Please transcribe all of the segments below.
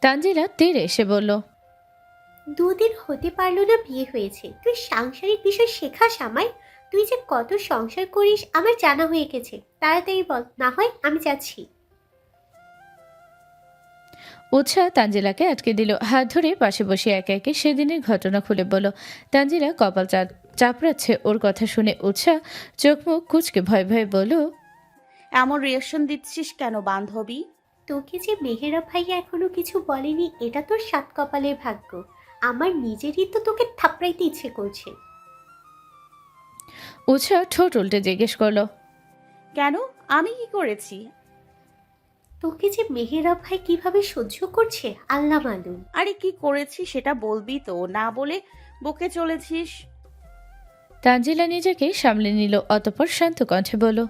তানজিলা তেড়ে এসে বলল, দুদিন হতে পারলো না বিয়ে হয়েছে, তুই সাংসারিক বিষয় শেখাস আমায়? তুই যে কত সংসার করিস আমার জানা হয়ে গেছে, তাড়াতাড়ি বল, না হয় আমি যাচ্ছি। উৎসাহ তানজিলাকে আটকে দিল। হাত ধরে পাশে বসে একে একে সেদিনের ঘটনা খুলে বলল। তানজিলা কপাল চাপড়াচ্ছে ওর কথা শুনে। উৎসাহ চোখ মুখ কুচকে ভয় ভয়ে বলল, এমন রিয়াকশন দিচ্ছিস কেন বান্ধবী? তোকে যে মেহেরা ভাইয়া এখনো কিছু বলেনি, এটা তোর সাত কপালের ভাগ্য। আমার নিজেরই তো তোকে থাপড়াইতে ইচ্ছে করছে। উৎসাহ ঠোঁট উল্টে জিজ্ঞেস করলো, কেন? আমি কি করেছি? তোকে যে মেহেরা ভাই কিভাবে সহ্য করছে আল্লাহ মালুম। আরে কি করেছি সেটা বলবি তো, না বলে বকে চলেছিস। তানজিলা নিজেকে সামলে নিল, অতঃপর শান্ত কণ্ঠে বলল,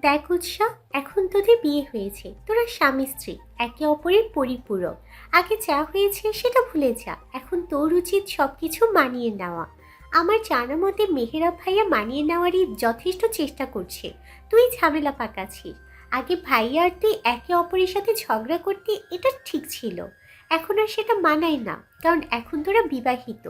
দেখ উৎসাহ, এখন তোদের বিয়ে হয়েছে, তোরা স্বামী স্ত্রী, একে অপরের পরিপূরক। আগে যা হয়েছে সেটা ভুলে যা, এখন তোর উচিত সবকিছু মানিয়ে নেওয়া। আমার জানা মতে মেহেরা ভাইয়া মানিয়ে নেওয়ারই যথেষ্ট চেষ্টা করছে, তুই ঝামেলা পাকাচ্ছিস। আগে ভাইয়া আর তুই একে অপরের সাথে ঝগড়া করতে, এটা ঠিক ছিল। এখন আর সেটা মানায় না, কারণ এখন তোরা বিবাহিত।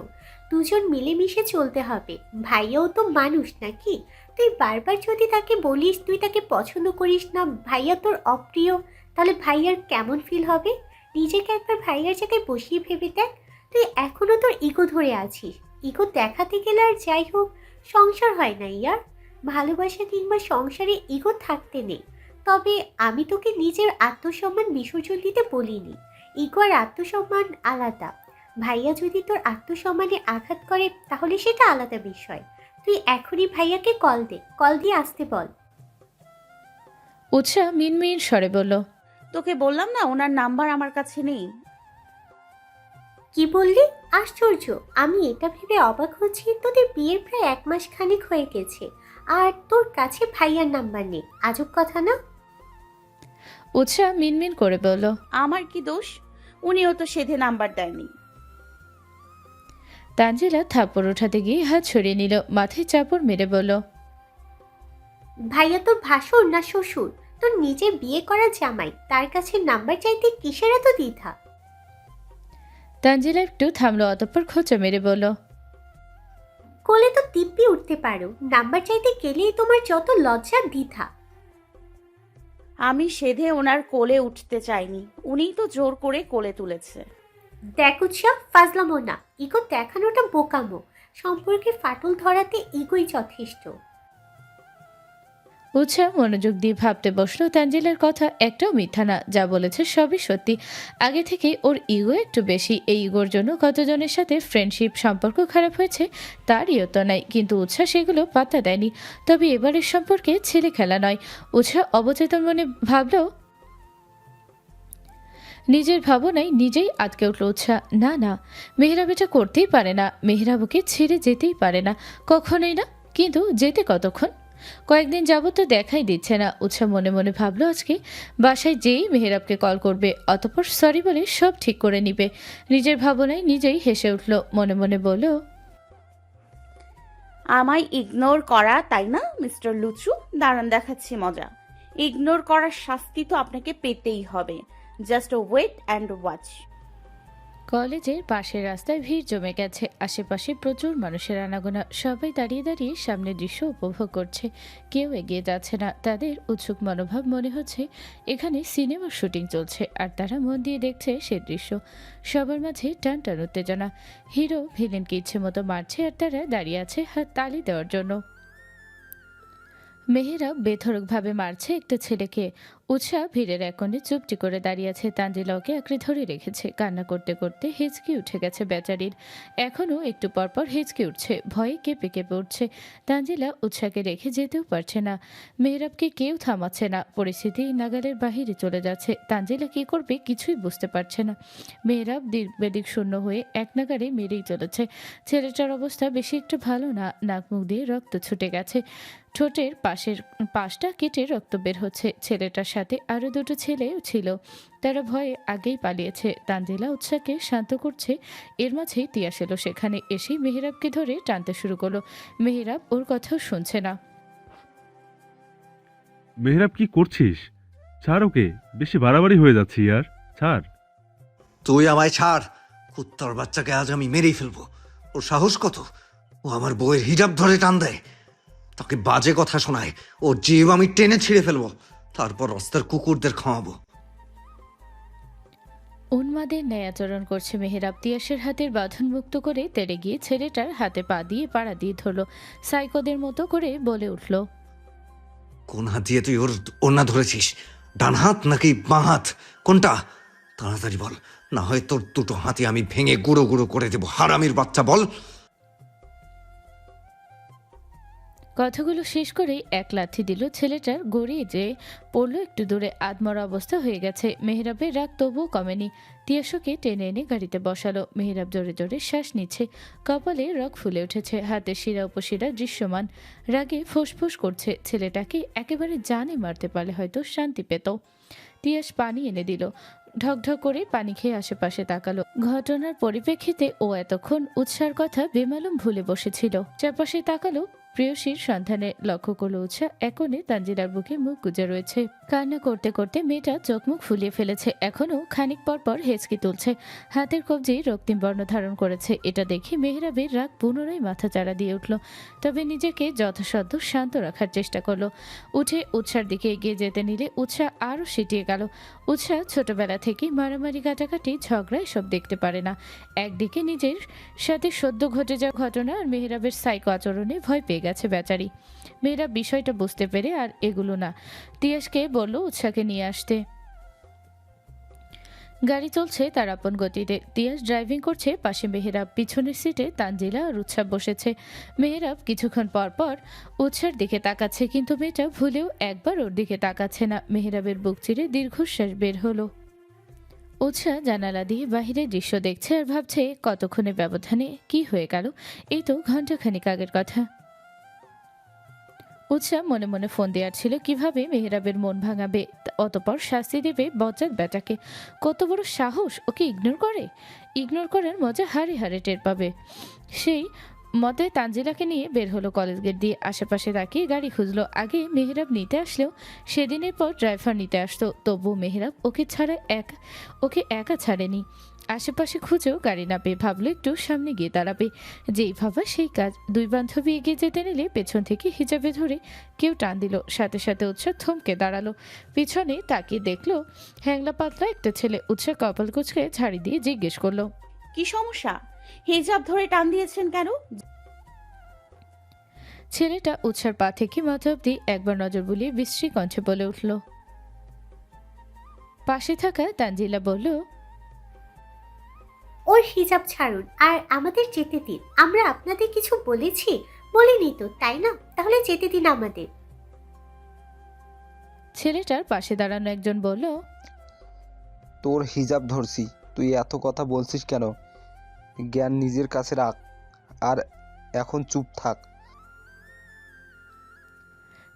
দুজন মিলেমিশে চলতে হবে। ভাইয়াও তো মানুষ নাকি? তুই বারবার যদি তাকে বলিস তুই তাকে পছন্দ করিস না, ভাইয়া তোর অপ্রিয়, তাহলে ভাইয়ার কেমন ফিল হবে? নিজেকে একবার ভাইয়ার জায়গায় বসিয়ে ভেবে দেখ। তুই এখনো তোর ইগো ধরে আছিস। ইগো দেখাতে গেলে আর যাই হোক, সংসার হয় না ইয়ার। ভালোবাসা কিংবা সংসারে ইগো থাকতে নেই। তবে আমি তোকে নিজের আত্মসম্মান বিসর্জন দিতে বলিনি। ইগো আর আত্মসম্মান আলাদা। ভাইয়া যদি তোর আত্মসম্মানে আঘাত করে তাহলে সেটা আলাদা বিষয়। তুই এখনই ভাইয়াকে কল দে, কল দিয়ে আসতে বল। উৎসাহ মিনমিন স্বরে বলল, তোকে বললাম না ওনার নাম্বার আমার কাছে নেই। কি বললি? আশ্চর্য! আমি এটা ভেবে অবাক হচ্ছি, তোদের বিয়ের প্রায় 1 মাস খানিক হয়ে গেছে আর তোর কাছে ভাইয়ার নাম্বার নেই। আজব কথা না? উৎসাহ মিনমিন করে বলল, আমার কি দোষ? উনিও তো সেধে নাম্বার দেয়নি। তানজিলা থাপ্পড় ওঠাতে গিয়ে হাত সরিয়ে নিল, মাথায় চাপড় মেরে বলল, ভাইয়া তোর ভাসুর না শ্বশুর? তোর নিজের বিয়ে করা জামাই, তার কাছে নাম্বার চাইতে কিসের এত দ্বিধা? তানজিলা একটু থামলো, অতঃপর খোঁচা মেরে বলল, কোলে তো দিব্যি উঠতে পারো, নাম্বার চাইতে গেলেই তোমার যত লজ্জা দ্বিধা। আমি সেধে ওনার কোলে উঠতে চাইনি, উনিই তো জোর করে কোলে তুলেছে। দেখ উৎসব, ফাজলামো না, ইগো দেখানোটা বোকামো। সম্পর্কে ফাটল ধরাতে ইগোই যথেষ্ট। উৎসাহ মনোযোগ দিয়ে ভাবতে বসলো। তানজিলার কথা একটাও মিথ্যা না, যা বলেছে সবই সত্যি। আগে থেকে ওর ইগো একটু বেশি। এই ইগোর জন্য কতজনের সাথে ফ্রেন্ডশিপ সম্পর্ক খারাপ হয়েছে তার ইয়ত নাই, কিন্তু উৎসাহ সেগুলো পাত্তা দেয়নি। তবে এবারের সম্পর্কে ছেলে খেলা নয়। উৎসাহ অবচেতন মনে ভাবলো, নিজের ভাবনায় নিজেই আটকে উঠল উৎসাহ। না না, মেহরাব এটা করতেই পারে না। মেহরাব ওকে ছেড়ে যেতেই পারে না, কখনোই না। কিন্তু যেতে কতক্ষণ? কয়েকদিন যাবত তো দেখাই দিচ্ছে না। উৎসাহ মনে মনে ভাবলো আজকে বাসায় যেই মেহেরাবকে কল করবে, অতঃপর সরি বলে সব ঠিক করে নিবে। নিজের ভাবনায় নিজেই হেসে উঠল, মনে মনে বলল, আমায় ইগনোর করা তাই না মিস্টার লুচু? দাঁড়ান দেখাচ্ছি মজা। ইগনোর করার শাস্তি তো আপনাকে পেতেই হবে। Just wait and watch. কলেজের পাশের রাস্তায় ভিড় জমে গেছে। আশেপাশে প্রচুর মানুষের আনাগোনা। সবাই দাঁড়িয়ে দাঁড়িয়ে সামনের দৃশ্য উপভোগ করছে। কেউ এগিয়ে যাচ্ছে না। তাদের উৎসুক মনোভাব, মনে হচ্ছে এখানে সিনেমার শুটিং চলছে আর তারা মন দিয়ে দেখছে সে দৃশ্য। সবার মাঝে টান টান উত্তেজনা। হিরো ভিলেনকে ইচ্ছে মতো মারছে আর তারা দাঁড়িয়ে আছে হাত তালি দেওয়ার জন্য। মেহেরা বেধড়কভাবে মারছে একটা ছেলেকে। উৎসাহ ভিড়ের এক কোণে চুপটি করে দাঁড়িয়ে আছে। তানজিলা ওকে আঁকড়ে ধরে রেখেছে। কান্না করতে করতে হেঁচকি উঠে গেছে বেচারির। এখনও একটু পরপর হেঁচকি উঠছে, ভয়ে কেঁপে কেঁপে উঠছে। তানজিলা উৎসাহকে রেখে যেতেও পারছে না। মেহরাবকে কেউ থামাচ্ছে না। পরিস্থিতি নাগালের বাহিরে চলে যাচ্ছে। তানজিলা কি করবে কিছুই বুঝতে পারছে না। মেহরাব দিক বেদিক শূন্য হয়ে এক নাগারে মেরেই চলেছে। ছেলেটার অবস্থা বেশি একটু ভালো না। নাক মুখ দিয়ে রক্ত ছুটে গেছে। ঠোঁটের পাশটা কেটে রক্ত বের হচ্ছে। ছেলেটার সাথে আরো দুটো ছেলেও ছিল, তারা ভয়ে আগেই পালিয়েছে। তানজিলা উৎসাহকে শান্ত করছে। এর মাঝেই তিয়াস এলো সেখানে। এসেই মেহেরাবকে ধরে টানতে শুরু করলো। মেহেরাব ওর কথাও শুনছে না। মেহরাব কি করছিস? ছাড় ওকে, বেশি বাড়াবাড়ি হয়ে যাচ্ছে ইয়ার। ছাড়। তুই আমায় ছাড়। কুত্তার বাচ্চাকে আজ আমি মেরেই ফেলবো। ওর সাহস কত! ও আমার বউয়ের হিজাব ধরে টান দেয়, তাকে বাজে কথা শোনায়। ওর জিভ আমি টেনে ছিঁড়ে ফেলবো, তারপর রাস্তার কুকুরদের খাওয়াবো। উন্মাদের ন্যায় আচরণ করছে মেহেরাব। তিয়াসের হাতের বাঁধন মুক্ত করে তেড়ে গিয়ে ছেলেটার হাতে পা দিয়ে পাড়া দিয়ে ধরল। সাইকোদের মতো করে বলে উঠল, কোন হাত দিয়ে তুই ওর ওড়না ধরেছিস? ডান হাত নাকি বাঁ হাত, কোনটা? তাড়াতাড়ি বল, না হয় তোর দুটো হাতে আমি ভেঙে গুঁড়ো গুঁড়ো করে দেবো। হারামির বাচ্চা, বল। কথাগুলো শেষ করেই এক লাথি দিল ছেলেটার, গড়িয়ে যে পড়ল একটু দূরে। আধমরা অবস্থা হয়ে গেছে। মেহেরাবের রাগ তবুও কমেনি। তিয়াসকে টেনে এনে গাড়িতে বসালো। মেহেরাব জোরে জোরে শ্বাস নিচ্ছে, কপালে রগ ফুলে উঠেছে, হাতের শিরা উপশিরা দৃশ্যমান। রাগে ফোঁসফোঁস করছে। ছেলেটাকে একেবারে জানে মারতে পারলে হয়তো শান্তি পেত। তিয়াস পানি এনে দিল। ঢকঢক করে পানি খেয়ে আশেপাশে তাকালো। ঘটনার পরিপ্রেক্ষিতে ও এতক্ষণ উৎসার কথা বেমালুম ভুলে বসেছিল। চারপাশে তাকালো, প্রেয়সীর সন্ধানে লক্ষ্য করলো উৎসাহ এক কোণে তানজিলার বুকে মুখ গুজে রয়েছে। কান্না করতে করতে মেয়েটা চোখ মুখ ফুলিয়ে ফেলেছে। এখনো খানিক পর পর হেঁচকি তুলছে। হাতের কবজি রক্তিম বর্ণ ধারণ করেছে। এটা দেখে মেহেরাবের রাগ পুনরায় মাথা চাড়া দিয়ে উঠল। তবে নিজেকে যথাসাধ্য শান্ত রাখার চেষ্টা করলো। উঠে উৎসার দিকে এগিয়ে যেতে নিলে উৎসাহ আরও সিটিয়ে গেল। উৎসাহ ছোটবেলা থেকেই মারামারি কাটাকাটি ঝগড়া এসব দেখতে পারে না। একদিকে নিজের সাথে সদ্য ঘটে যাওয়া ঘটনা আর মেহেরাবের সাইকো আচরণে ভয় পেয়ে গেছে বেচারি। মেহেরাব বিষয়টা বুঝতে পেরে আর এগুলো না, তিয়াসকে বলল উৎসাহকে নিয়ে আসতে। গাড়ি চলছে তার আপন গতিতে। তিয়াস ড্রাইভিং করছে, পাশে মেহেরাব, পিছনের সিটে তানজিলা আর উৎসাহ বসেছে। মেহেরাব কিছুক্ষণ পর পর উৎসার দিকে তাকাচ্ছে, কিন্তু মেয়েটা ভুলেও একবার ওর দিকে তাকাচ্ছে না। মেহেরাবের বুক চিরে দীর্ঘশ্বাস বের হলো। উৎসাহ জানালা দিয়ে বাহিরের দৃশ্য দেখছে আর ভাবছে কতক্ষণের ব্যবধানে কি হয়ে গেল। এই তো ঘন্টাখানিক আগের কথা। উৎসাহ মনে মনে ফোন দেওয়ার ছিল, কিভাবে মেহেরাবের মন ভাঙাবে, অতপর শাস্তি দেবে বজ্জাত বেটাকে। কত বড় সাহস, ওকে ইগনোর করে। ইগনোর করার মজা হারে হারে টের পাবে। সেই মতে তানজিলাকে নিয়ে বের হলো কলেজ গেট দিয়ে। আশেপাশে তাকিয়ে গাড়ি খুঁজলো। আগে মেহেরাব নিতে আসলেও সেদিনের পর ড্রাইভার নিতে আসতো, তবু মেহেরাব ওকে একা ছাড়েনি। আশেপাশে খুঁজেও গাড়ি না পেয়ে ভাবলো একটু সামনে গিয়ে দাঁড়াবে। যেই ভাবা সেই কাজ। দুই বান্ধবী এগিয়ে যেতে নিলে পেছন থেকে হিজাবে ধরে কেউ টান দিল। সাথে সাথে উৎসাহ থমকে দাঁড়ালো। পিছনে তাকিয়ে দেখলো হ্যাংলা পাতলা একটা ছেলে। উৎসাহ কপাল কুচকে ঝাড়ি দিয়ে জিজ্ঞেস করলো, কি সমস্যা? হিজাব ধরে টান দিয়েছেন কেন? ছেলেটা উৎসার পা থেকে মাথা অব্দি একবার নজর বুলিয়ে বিশ্রী কণ্ঠে বলে উঠল। পাশে থাকা তানজিলা বলল, ওর হিজাব ছাড়ুন আর আমাদের যেতে দিন। আমরা আপনাদের কিছু বলেছি? বলিনি তো, তাই না? তাহলে যেতে দিন আমাদের। ছেলেটার পাশে দাঁড়ানো একজন বলল, তোর হিজাব ধরছি, তুই এত কথা বলছিস কেন? জ্ঞান নিজের কাছে রাখ আর এখন চুপ থাক।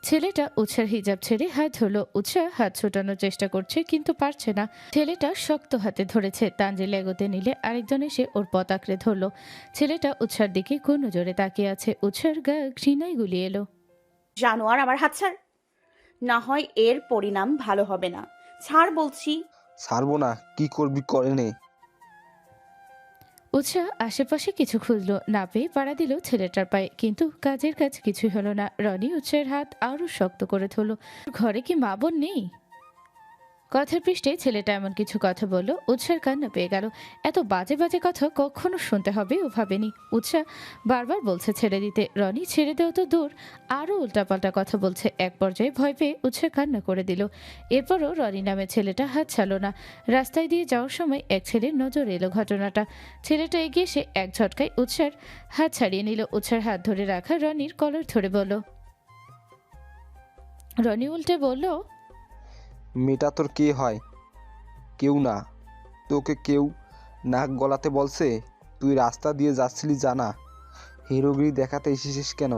ছেলেটা উৎসার হিজাব ছেড়ে হাত ধরলো। উৎসাহ হাত ছোটানোর চেষ্টা করছে, কিন্তু পারছে না। ছেলেটা শক্ত হাতে ধরেছে। তানজিলা এগোতে নিলে আরেকজন এসে ওর পথ আঁকড়ে ধরলো। ছেলেটা উৎসার দিকে কোন নজরে তাকিয়ে আছে। উৎসার গা ঘৃণায় গুলিয়ে এলো। জানোয়ার, আমার হাত ছাড়, না হয় এর পরিণাম ভালো হবে না। ছাড় বলছি। ছাড়বো না, কি করবি করে নে। উৎসাহ আশেপাশে কিছু খুঁজলো, না পেয়ে পাড়া দিল ছেলেটার পায়ে, কিন্তু কাজের কাজ কিছুই হলো না। রনি উৎসাহের হাত আরো শক্ত করে ধরলো। ঘরে কি মা বোন নেই? কথার পৃষ্ঠে ছেলেটা এমন কিছু কথা বলল, উৎসাহের কান্না পেয়ে গেল। এত বাজে বাজে কথা কখনো শুনতে হবে ও ভাবেনি। উৎসাহ বারবার বলছে ছেড়ে দিতে। রনি ছেড়ে দেওয়া তো দূর, আরও উল্টাপাল্টা কথা বলছে। এক পর্যায়ে ভয় পেয়ে উৎসাহ কান্না করে দিল। এরপরও রনি নামে ছেলেটা হাত ছাড়ল না। রাস্তায় দিয়ে যাওয়ার সময় এক ছেলের নজর এলো ঘটনাটা। ছেলেটা এগিয়ে এসে এক ঝটকায় উৎসার হাত ছাড়িয়ে নিল। উৎসার হাত ধরে রাখা রনির কলার ধরে বলল। রনি উল্টে বলল, মেয়েটা তোর কে হয়? কেউ না। তোকে কেউ নাক গলাতে বলছে? তুই রাস্তা দিয়ে যাচ্ছিলি জানা, হিরোগিরি দেখাতে এসেছিস কেন?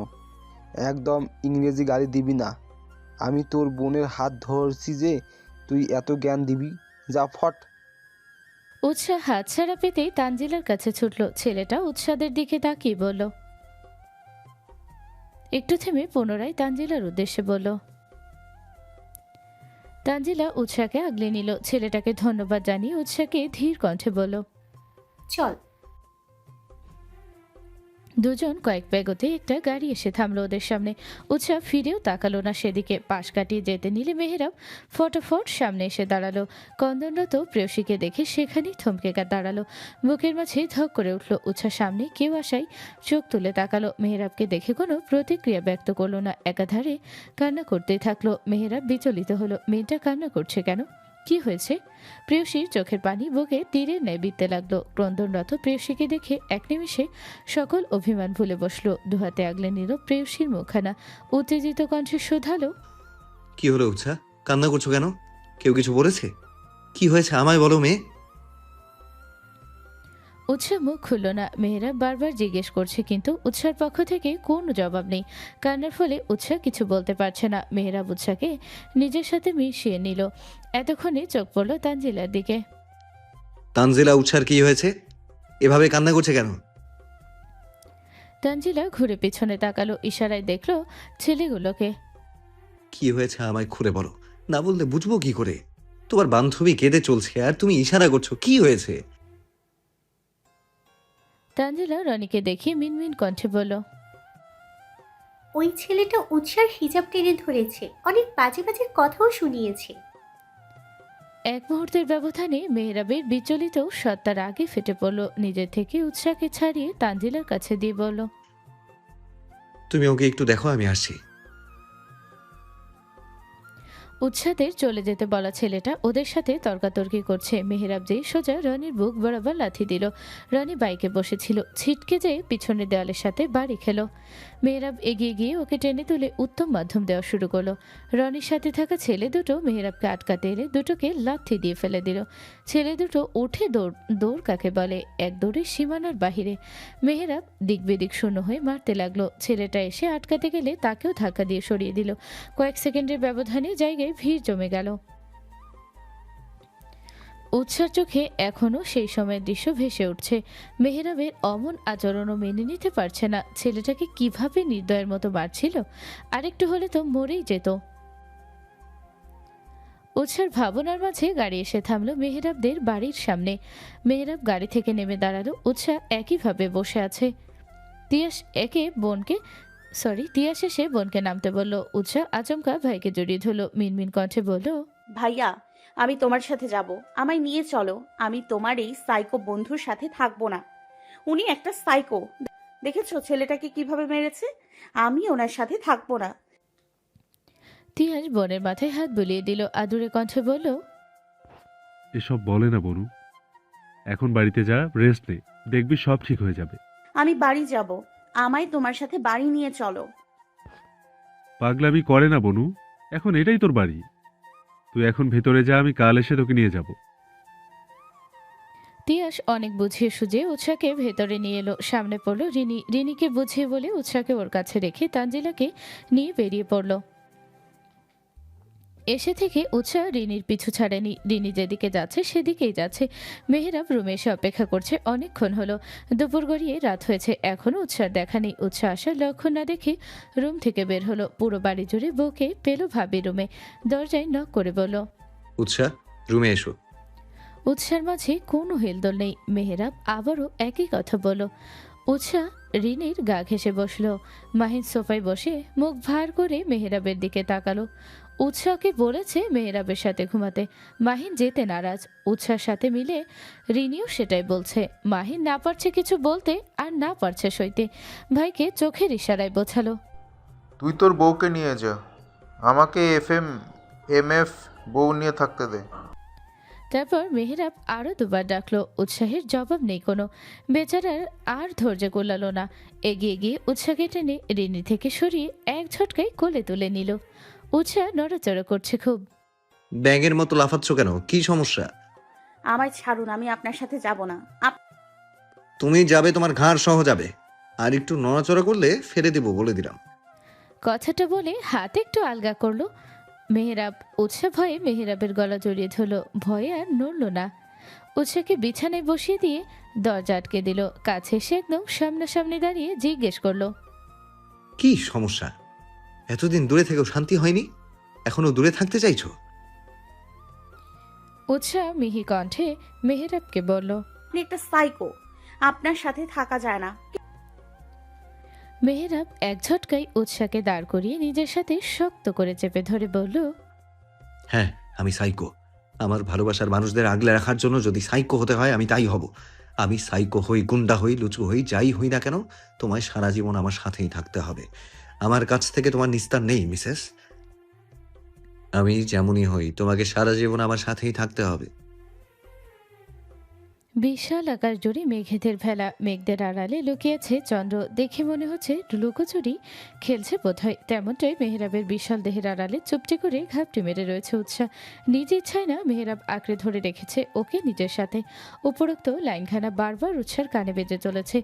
একদম ইংরেজি গালি দিবি না। আমি তোর বোনের হাত ধরছি যে তুই এত জ্ঞান দিবি? যা ফট। উৎসাহ হাত ছাড়া পেতেই তানজিলার কাছে ছুটল। ছেলেটা উৎসাদের দিকে তাকিয়ে বলল, একটু থেমে পুনরায় তানজিলার উদ্দেশ্যে বলল, তানজিলা উৎসাকে আগলে নিল। ছেলেটাকে ধন্যবাদ জানিয়ে উৎসাকে ধীর কণ্ঠে বলল, চল। দুজন কয়েক পেগোতে একটা গাড়ি এসে থামলো ওদের সামনে। উৎসাহ ফিরেও তাকালো না সেদিকে। পাশ কাটিয়ে যেতে নিলে মেহেরাব ফটাফট সামনে এসে দাঁড়ালো। কন্দনরত প্রেয়সীকে দেখে সেখানেই থমকে দাঁড়ালো। বুকের মাঝে ধক করে উঠল। উৎসাহ সামনে কেউ আসায় চোখ তুলে তাকালো। মেহেরাবকে দেখে কোনো প্রতিক্রিয়া ব্যক্ত করলো না, একাধারে কান্না করতেই থাকলো। মেহেরাব বিচলিত হলো, মেয়েটা কান্না করছে কেন, কি হয়েছে? প্রেয়সীর চোখের পানি বুকে তীরের ন্যায় বিঁধতে লাগলো। ক্রন্দনরত প্রেয়সীকে দেখে এক নিমিষে সকল অভিমান ভুলে বসলো। দুহাতে আগলে নিল প্রেয়সীর মুখখানা। উত্তেজিত কণ্ঠে শোধালো, কি হলো উৎসাহ? কান্না করছো কেন? কেউ কিছু বলেছে? কি হয়েছে আমায় বলো মেয়ে। উৎসাহ মুখ খুলল না। মেয়েরা বারবার জিজ্ঞেস করছে কিন্তু উৎসার পক্ষ থেকে কোনো জবাব নেই। কান্নার ফলে উৎসাহ কিছু বলতে পারছে না। মেহেরাব উৎসাহকে নিজের সাথে মিশিয়ে নিল। এতক্ষণে চোখ পড়ল তানজিলার দিকে। তানজিলা, উৎসার কি হয়েছে? এভাবে কান্না করছে কেন? তানজিলা ঘুরে পিছনে তাকালো, ইশারায় দেখলো ছেলেগুলোকে। কি হয়েছে আমায় খুলে বলো, না বললে বুঝবো কি করে? তোমার বান্ধবী কেঁদে চলছে আর তুমি ইশারা করছো, কি হয়েছে? তানজিলা রনিকে দেখিয়ে মিনমিন কণ্ঠে বলল, ওই ছেলেটা উৎসার হিজাব টেনে ধরেছে, অনেক বাজে বাজে কথাও শুনিয়েছে। এক মুহূর্তের ব্যবধানে মেহরাবের বিচলিত সত্তার আগে ফেটে পড়ল। নিজের থেকে উৎসাহকে ছাড়িয়ে তানজিলার কাছে দিয়ে বলল, তুমি ওকে একটু দেখো, আমি আসছি। উৎসাদের চলে যেতে বলা ছেলেটা ওদের সাথে তর্কাতর্কি করছে। মেহরাব যেই সোজা রনির বুক বরাবর লাথি দিল। রনি বাইকে বসেছিল, ছিটকে যেয়ে পিছনের দেওয়ালের সাথে বাড়ি খেলো। মেহরাব এগিয়ে গিয়ে ওকে টেনে তুলে উত্তম মাধ্যম দেওয়া শুরু করলো। রনির সাথে থাকা ছেলে দুটো মেহরাবকে আটকাতে এলে দুটোকে লাথি দিয়ে ফেলে দিল। ছেলে দুটো উঠে দৌড় কাকে বলে, এক দৌড়ে সীমানার বাহিরে। মেহরাব দিক বেদিক শূন্য হয়ে মারতে লাগলো। ছেলেটা এসে আটকাতে গেলে তাকেও ধাক্কা দিয়ে সরিয়ে দিল। কয়েক সেকেন্ডের ব্যবধানে জায়গায় ভিড় জমে গেল। উৎসার চোখে এখনো সেই সময়ের দৃশ্য ভেসে উঠছে। মেহরাবের অমন আচরণও মেনে নিতে পারছে না। ছেলেটাকে কিভাবে নির্দয়ের মতো মারছিল, আরেকটু হলে তো মরেই যেত। উৎসার ভাবনার মাঝে গাড়ি এসে থামলো মেহরাবদের বাড়ির সামনে। মেহরাব গাড়ি থেকে নেমে দাঁড়ালো। উৎসাহ একইভাবে বসে আছে। তিয়াস এসে বোনকে নামতে বলল। উৎসাহ আচমকা ভাইকে জড়িয়ে ধরলো, মিনমিন কণ্ঠে বলল, ভাইয়া, আমি তোমার সাথে যাব, আমায় নিয়ে চলো। আমি তোমার এই সাইকো বন্ধুর সাথে থাকবো না। উনি একটা সাইকো, দেখেছো ছেলেটাকে কিভাবে মেরেছে? আমি ওনার সাথে থাকবো না। তিয়াস বোনের মাথায় হাত বুলিয়ে দিল, আদুরে কণ্ঠে বলল, এসব বলে না বনু, এখন বাড়িতে যা, রেস্ট নে, দেখবি সব ঠিক হয়ে যাবে। আমি বাড়ি যাব, আমায় তোমার সাথে বাড়ি নিয়ে চলো। পাগলামি করে না বনু, এখন এটাই তোর বাড়ি। তুই এখন ভেতরে যা, আমি কাল এসে তোকে নিয়ে যাব। তিয়াস অনেক বুঝিয়ে সুঝিয়ে উৎসাহকে ভেতরে নিয়ে এলো। সামনে পড়লো রিনি। রিনিকে বুঝিয়ে বলে উৎসাহকে ওর কাছে রেখে তানজিলাকে নিয়ে বেরিয়ে পড়লো। এসে থেকে উৎসাহ রিনির পিছু ছাড়েনি। রিনি যেদিকে যাচ্ছে সেদিকেই যাচ্ছে। মেহরাব রুমে এসে অপেক্ষা করছে। অনেকক্ষণ হলো, দুপুর গড়িয়ে রাত হয়েছে, এখনো উৎসাহ দেখা নেই। উৎসাহ আসার লক্ষণ না দেখে রুম থেকে বের হলো। পুরো বাড়ি জুড়ে বউকে পেল ভাবি রুমে। দরজায় নক করে বলল, উৎসাহ, রুমে এসো। উৎসার মাঝে কোনো হেলদোল নেই। মেহরাব আবারও একই কথা বলল। উৎসাহ রিনির গা ঘেঁষে বসলো। মাহিন সোফায় বসে মুখ ভার করে মেহরাবের দিকে তাকালো। উৎসাহকে বলেছে মেহরাবের সাথে ঘুমাতে। মাহিন যেতে নারাজ। উৎসাহর সাথে মিলে রিনিও সেটাই বলছে। মাহিন না পারছে কিছু বলতে আর না পারছে সইতে। ভাইকে চোখের ইশারায় বোঝালো, তুই তোর বউকে নিয়ে যা, আমাকে এমএফ বউ নিয়ে থাকতে দে। তারপর মেহরাব আরও দুবার ডাকলো। উৎসাহের জবাব নেই কোনো। বেচারার আর ধৈর্য গোলালো না। এগিয়ে গিয়ে উৎসাহকে টেনে রিনি থেকে সরিয়ে এক ঝটকায় কোলে তুলে নিল। উৎসাহ নড়াচড়া করছে খুব। ব্যাঙের মতো লাফাচ্ছ কেন, কি সমস্যা? আমায় ছাড়ুন, আমি আপনার সাথে যাব না। তুমি যাবে, তোমার ঘাড় সহ যাবে। আর একটু নড়াচড়া করলে ফেলে দেবো বলে দিলাম। কথাটা বলে হাত একটু আলগা করলো মেহরাব। উৎসাহ ভয়ে মেহরাবের গলা জড়িয়ে ধরলো। ভয়ে আর নড়ল না। উৎসাহকে বিছানায় বসিয়ে দিয়ে দরজা আটকে দিল। কাছে এসে একদম সামনাসামনি দাঁড়িয়ে জিজ্ঞেস করলো, কি সমস্যা? এতদিন দূরে থেকেও শান্তি হয়নি, এখনো দূরে থাকতে চাইছো? উৎসাহ মিহি কণ্ঠে মেহেরাবকে বলল। আপনি একটা সাইকো, আপনার সাথে থাকা যায় না। মেহেরাব এক ঝটকায় উৎসাহকে দাঁড় করিয়ে নিজের সাথে শক্ত করে চেপে ধরে বলল, হ্যাঁ, আমি সাইকো। আমার ভালোবাসার মানুষদের আগলে রাখার জন্য যদি সাইকো হতে হয় আমি তাই হব। আমি সাইকো হই, গুন্ডা হই, লুচু হই, যাই হই না কেন, তোমায় সারা জীবন আমার সাথেই থাকতে হবে। আমার কাছ থেকে তোমার নিস্তার নেই মিসেস। আমি যেমনই হই তোমাকে সারা জীবন আমার সাথেই থাকতে হবে। বিশাল আকাশ জুড়ে মেঘেদের ভেলা, মেঘদের আড়ালে লুকিয়েছে চন্দ্র। দেখে মনে হচ্ছে লুকোচুরি খেলছে বোধহয়। তেমনটাই মেহেরাবের বিশাল দেহের আড়ালে চুপটি করে ঘাপটি মেরে রয়েছে উৎসাহ। নিজ ইচ্ছায় না মেহেরাব আঁকড়ে ধরে রেখেছে ওকে নিজের সাথে। উপরোক্ত লাইনখানা বারবার উৎসার কানে বেজে চলেছে,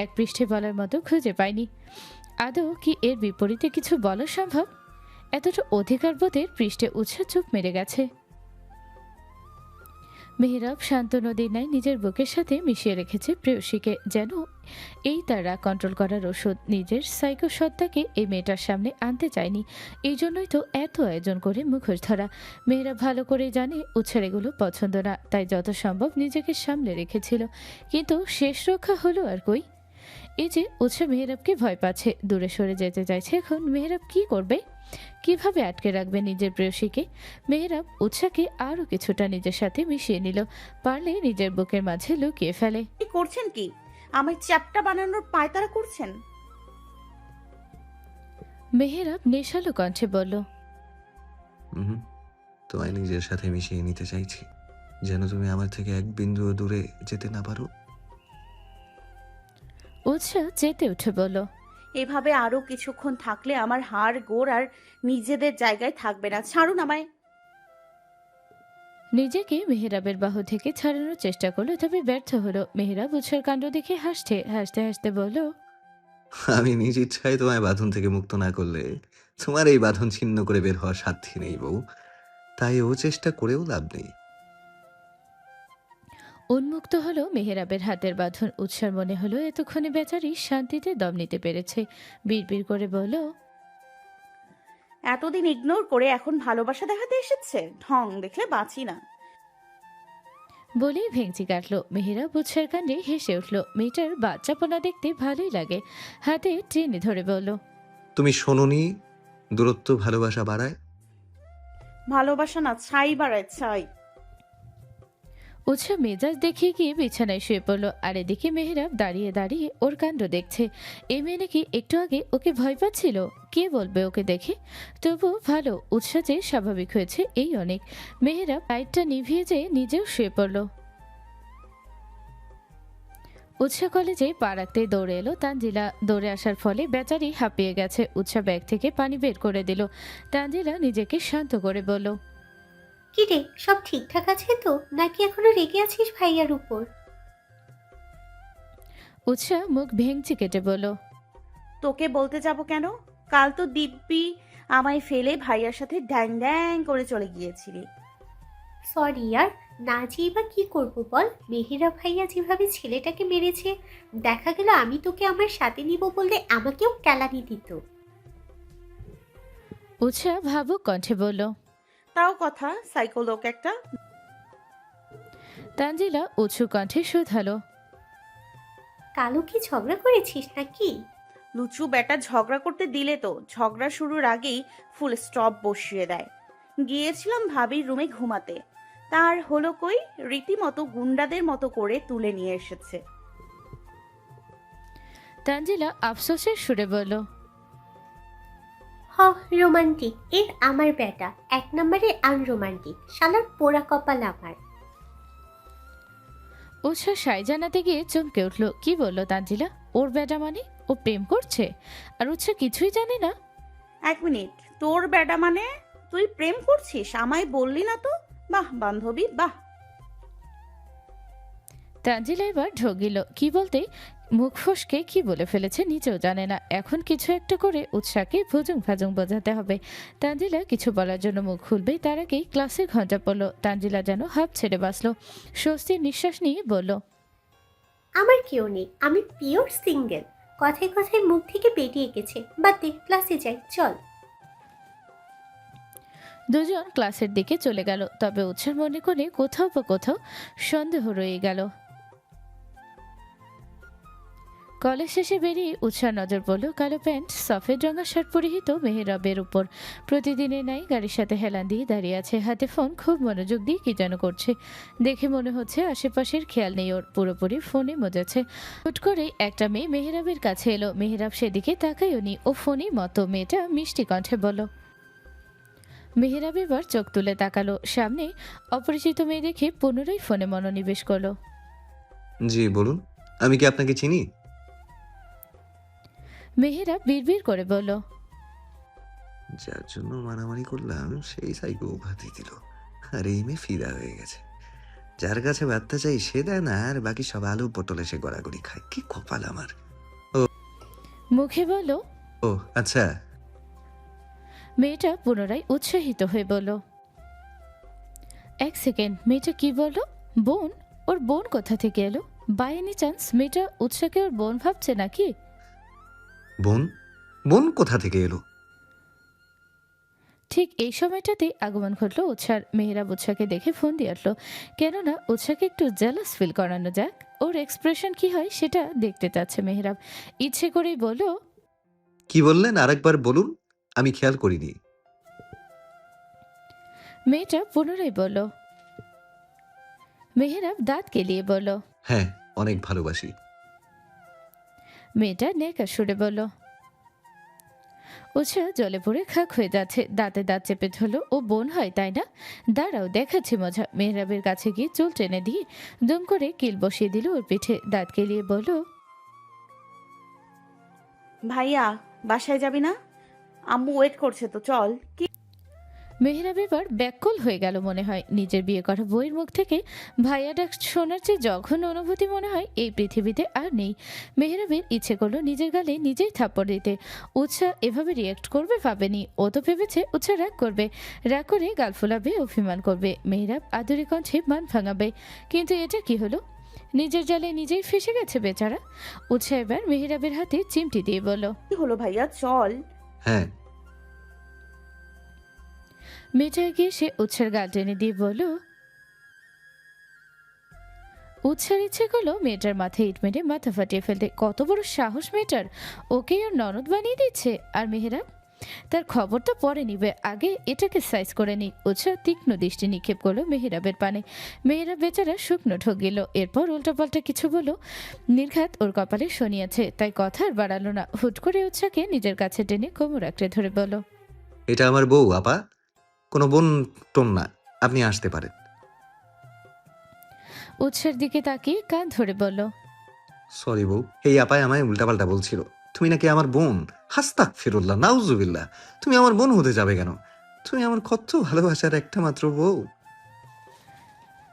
এক পৃষ্ঠে বলার মতো খুঁজে পায়নি। আদৌ কি এর বিপরীতে কিছু বলা সম্ভব? এতটা অধিকারবোধের পৃষ্ঠে উৎসাহ চুপ মেরে গেছে। মেহেরাব শান্ত নদীর ন্যায় নিজের বুকের সাথে মিশিয়ে রেখেছে প্রেয়সীকে, যেন এই তার রাগ কন্ট্রোল করার ওষুধ। নিজের সাইকো সত্তাকে এই মেয়েটার সামনে আনতে চায়নি, এই জন্যই তো এত আয়োজন করে মুখোশ ধরা। মেয়েরা ভালো করে জানে উৎসার এগুলো পছন্দ না, তাই যত সম্ভব নিজেকে সামলে রেখেছিল। কিন্তু শেষ রক্ষা হলো আর কই? এই যে উৎসাহ মেহেরাবকে ভয় পাচ্ছে, দূরে সরে যেতে চাইছে। এখন মেহেরাব কি করবে? কিভাবে আটকে রাখবে নিজের প্রেয়সীকে? মেহেরাব উৎসাহকে আরও কিছুটা নিজের সাথে মিশিয়ে নিল, পারলে নিজের বুকের মাঝে লুকিয়ে ফেলে। কি করছেন কি? আমায় চ্যাপ্টা বানানোর পায়তারা করছেন? মেহেরাব নেশালো কণ্ঠে বলল, হুম, তোমায় নিজের সাথে মিশিয়ে নিতে চাইছি, যেন তুমি আমার থেকে এক বিন্দুও দূরে যেতে না পারো। উৎসাহ চেতে উঠে বলল, এভাবে আরো কিছুক্ষণ থাকলে আমার হাড় গোড় আর নিজেদের জায়গায় থাকবে না। ছাড়ুন আমায়। নিজেকে মেহেরাবের বাহু থেকে ছাড়ানোর চেষ্টা করলো, তবে ব্যর্থ হলো। মেহেরাব উৎসার কাণ্ড দেখে হাসতে হাসতে হাসতে বলল, আমি নিজ ইচ্ছায় তোমায় বাঁধন থেকে মুক্ত না করলে তোমার এই বাঁধন ছিন্ন করে বের হওয়ার সাধ্যি নেই বউ। তাই ও চেষ্টা করেও লাভ নেই। উন্মুক্ত হলো মেহেরাবের হাতের বাঁধন। উৎসার মনে হলো এতক্ষণে বেচারি শান্তিতে দম নিতে পেরেছে। বিড়বিড় করে বলল, এতদিন ইগনোর করে এখন ভালোবাসা দেখাতে এসেছে? ঢং দেখলে বাঁচি না। বলেই ভেঙচি কাটলো। মেহেরাব উৎসার কাণ্ডে হেসে উঠল। মেয়েটার বাচ্চাপনা দেখতে ভালোই লাগে। হাতে টেনে ধরে বলল, তুমি শোনোনি দূরত্ব ভালোবাসা বাড়ায়? ভালোবাসা না, ছাই বাড়ায় ছাই। উৎসাহ মেজাজ দেখিয়ে গিয়ে বিছানায় শুয়ে পড়ল। আর এদিকে মেহেরাব দাঁড়িয়ে দাঁড়িয়ে ওর কাণ্ড দেখছে। এই মেয়ে নাকি একটু আগে ওকে ভয় পাচ্ছিল। কে বলবে ওকে দেখে? তবু ভালো, উৎসাহ যে স্বাভাবিক হয়েছে এই অনেক। মেহেরাব লাইটটা নিভিয়ে যেয়ে নিজেও শুয়ে পড়ল। উৎসাহ কলেজে পা রাখতে দৌড়ে এলো তানজিলা। দৌড়ে আসার ফলে বেচারি হাঁপিয়ে গেছে। উৎসাহ ব্যাগ থেকে পানি বের করে দিল। তানজিলা নিজেকে শান্ত করে বলল, কি রে, সব ঠিকঠাক আছে তো, নাকি এখনো রেগে আছিস ভাইয়ার উপর? উৎসাহ মুখ ভেঙচি কেটে বলল, তোকে বলতে যাব কেন? কাল তো দিব্যি আমায় ফেলে ভাইয়ার সাথে ড্যাং ড্যাং করে চলে গিয়েছিলি। সরি ইয়ার, না যেই বা কি করবো বল। মেহেরা ভাইয়া যেভাবে ছেলেটাকে মেরেছে, দেখা গেল আমি তোকে আমার সাথে নিব বললে আমাকেও কেলানি দিত। উৎসাহ ভাবুক কণ্ঠে বলল। তাও কথা, সাইকো লোক একটা। তানজিলা উঁচু কণ্ঠে শুধালো, কালো কি ঝগড়া করেছিস নাকি? লুচু বেটা ঝগড়া করতে দিলে তো ঝগড়া শুরুর আগেই ফুল স্টপ বসিয়ে দেয়। গিয়েছিলাম ভাবির রুমে ঘুমাতে, তার হলো কই, রীতিমতো গুন্ডাদের মতো করে তুলে নিয়ে এসেছে। তানজিলা আফসোসের সুরে বলল, হ, রোমান্টিক এর আমার বেটা, এক নম্বরে আনরোমান্টিক, শালার পোড়া কপাল আমার। উৎসাহ সাই জানাতে গিয়ে চমকে উঠল। কি বলল তানজিলা? ওর বেটা মানে ও প্রেম করছে আর উৎসাহ কিছুই জানে না? এক মিনিট, তোর বেটা মানে? তুই প্রেম করছিস? আমায় বললি না তো। বাহ বান্ধবী, বাহ। তানজিলা এবার ঢোক গেল। কি বলতে মুখ ফসকে কি বলে ফেলেছে নিজেও জানে না। এখন কিছু একটা করে উৎসাহকে ভুজুং ভাজুং বোঝাতে হবে। তানজিলা কিছু বলার জন্য মুখ খুলবে, তার আগেই ক্লাসের ঘন্টা পড়ল। তানজিলা যেন হাঁপ ছেড়ে বাঁচল। স্বস্তির নিঃশ্বাস নিয়ে বলল, আমার কেউ নেই, আমি পিওর সিঙ্গেল। কথায় কথায় মুখ থেকে বেরিয়ে গেছে, বাদ দে, ক্লাসে যাই চল। দুজন ক্লাসের দিকে চলে গেল, তবে উৎসার মনে করে কোথাও বা কোথাও সন্দেহ রয়ে গেল। কলেজ শেষে বেরিয়ে উৎসার নজর পড়ল কালো প্যান্ট সফেদ রঙা শার্ট পরিহিত মেহেরাবের উপর। প্রতিদিনের নাই গাড়ির সাথে হেলান দিয়ে দাঁড়িয়ে আছে, হাতে ফোন, খুব মনোযোগ দিয়ে কি যেন করছে। দেখে মনে হচ্ছে আশেপাশের খেয়াল নেই ওর, পুরোপুরি ফোনে মজাচ্ছে। হুট করেই একটা মেয়ে মেহেরাবের কাছে এলো। মেহেরাব সেদিকে তাকায়ও নি, ও ফোনই মতো। মেয়েটা মিষ্টি কণ্ঠে বলল। মেহেরাব এবার চোখ তুলে তাকালো, সামনে অপরিচিত মেয়ে দেখে পুনরায় ফোনে মনোনিবেশ করলো। জি বলুন, আমি কি আপনাকে চিনি? মেহেরাব বিড়বিড় করে বলল। যার জন্য মারামারি করলাম সেই সাইকো উপাধি দিল, আর এই মেয়ে ফিদা হয়ে গেছে। যার কাছে বার্তা চাই সে দেয় না, আর বাকি সব আলু পটল এসে গড়াগড়ি খায়। কি কপাল আমার। মুখে বলল। ও আচ্ছা। মেয়েটা পুনরায় উৎসাহিত হয়ে বলল। এক সেকেন্ড, মেয়েটা কি বলল? বোন? ওর বোন কোথা থেকে এলো? বাই এনি চান্স মেয়েটা উৎসাকে ওর বোন ভাবছে নাকি? বোন? বোন কোথা থেকে এলো? ঠিক এই সময়টাতেই আগমন ঘটলো উৎসার। মেহেরাব উৎসাকে দেখে ফোন দিয়ে আসলো, কেননা উৎসাকে একটু জেলাস ফিল করানো যাক। ওর এক্সপ্রেশন কি হয় সেটা দেখতে চাচ্ছে মেহেরাব। ইচ্ছে করেই বলল। কি বললেন আরেকবার বলুন, আমি খেয়াল করিনি। মেয়েটা পুনরায় বলল। মেহেরাব দাঁত কেলিয়ে বলল। হ্যাঁ, অনেক ভালোবাসি। মেয়েটা নেকা সুরে বলল। উৎসা জলে পড়ে খাক হয়ে যাচ্ছে, দাঁতে দাঁত চেপে ধরলো। ও বোন হয় তাই না? দাঁড়াও দেখাচ্ছি মজা। মেহরাবের কাছে গিয়ে চুল টেনে দিয়ে দুম করে কিল বসিয়ে দিল ওর পিঠে। দাঁত কেলিয়ে বলল। ভাইয়া বাসায় যাবি না? আম্মু ওয়েট করছে তো, চল। কি মেহরাব এবার ব্যাকুল হয়ে গেল মনে হয়। নিজের বিয়ে করা বইয়ের মুখ থেকে ভাইয়া ডাক শোনার চেয়ে জঘন্য অনুভূতি মনে হয় এই পৃথিবীতে আর নেই। মেহরাবের ইচ্ছে করলো নিজের গালে নিজেই থাপ্পড় দিতে। উৎসাহ এভাবে রিয়েক্ট করবে ভাবেনি। ও তো ভেবেছে উৎসাহ রাগ করবে, রাগ করে গাল ফোলাবে, অভিমান করবে। মেহরাব আদুরে কণ্ঠে মান ভাঙাবে। কিন্তু এটা কি হলো? নিজের জালে নিজেই ফেসে গেছে বেচারা। উৎসাহ এবার মেহরাবের হাতে চিমটি দিয়ে বলল। হলো ভাইয়া, চল। হ্যাঁ। মেয়েটা গিয়ে সে উৎসার গাল টেনে দিয়ে বলল। উৎসার ইচ্ছে করলো মেয়েটার মাথায় ইট মেরে মাথা ফাটিয়ে ফেলতে। কত বড় সাহস মেয়েটার! ওকেই ওর ননদ বানিয়ে দিচ্ছে। আর মেহেরাব তার খবর তো পরে নিবে, আগে এটাকে সাইজ করে নিক। উৎসাহ তীক্ষ্ণ দৃষ্টি নিক্ষেপ করলো মেহেরাবের পানে। মেহেরাব বেচারা শুকনো ঢোক গেল। এরপর উল্টাপাল্টা কিছু বলল। নির্ঘাত ওর কপালে শনিয়াছে, তাই কথা আর বাড়ালো না। হুট করে উৎসাহকে নিজের কাছে টেনে কোমর আঁকড়ে ধরে বলল। এটা আমার বউ আপা, কোনো বোন টোন না, আপনি আসতে পারেন। উৎসার দিকে তাকিয়ে কান ধরে বলল। সরি বউ, এই আপায় আমায় উল্টাপাল্টা বলছিল। তুমি নাকি আমার বোন? হাস্তাক ফিরুল্লাহ, নাউজুবিল্লাহ। তুমি আমার বোন হতে যাবে কেন? তুমি আমার কত ভালোবাসার একটা মাত্র বউ।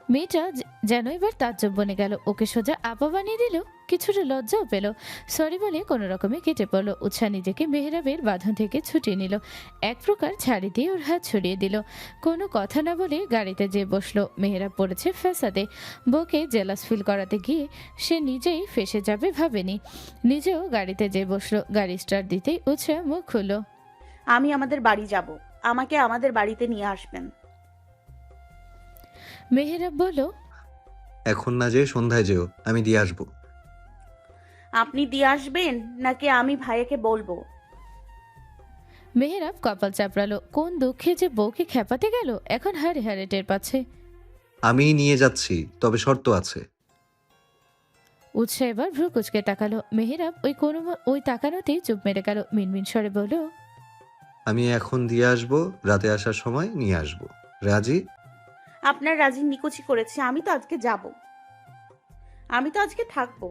মেয়েটা যেন এবার তাজ্জব বনে গেল। ওকে সোজা আপা বানিয়ে দিল। কিছুটা লজ্জাও পেল। সরি বলে কোনো রকমে কেটে পড়লো। উৎসাহ নিজেকে মেহরাবের বাঁধন থেকে ছুটিয়ে নিল। এক প্রকার ছাড়ি দিয়ে ওর হাত ছড়িয়ে দিল। কোনো কথা না বলে গাড়িতে যেয়ে বসলো। মেহরাব পড়েছে ফ্যাসাদে। বউকে জেলাস ফিল করাতে গিয়ে সে নিজেই ফেসে যাবে ভাবেনি। নিজেও গাড়িতে যেয়ে বসলো। গাড়ি স্টার্ট দিতেই উৎসাহ মুখ খুললো। আমি আমাদের বাড়ি যাব, আমাকে আমাদের বাড়িতে নিয়ে আসবেন। মেহরাব বলল। এখন না, যে সন্ধ্যায় যেও, আমি দিয়ে আসবো। আপনি দিয়ে আসবেন নাকি আমি ভাইয়াকে বলবো? মেহরাব কপাল চাপড়ালো। কোন দুঃখে যে বউকে খেপাতে গেল এখন হারে হারে টের পাচ্ছে। আমি নিয়ে যাচ্ছি, তবে শর্ত আছে। উৎসাহ এবার ভ্রু কুচকে তাকালো। মেহরাব ওই তাকানোতেই চুপ মেরে গেল। মিনমিন স্বরে বলল। আমি এখন দিয়ে আসবো, রাতে আসার সময় নিয়ে আসবো। রাজি? আপনার রাজি নিকুচি করেছে। আমি তো আজকে যাব, আমি তো আজকে থাকবো।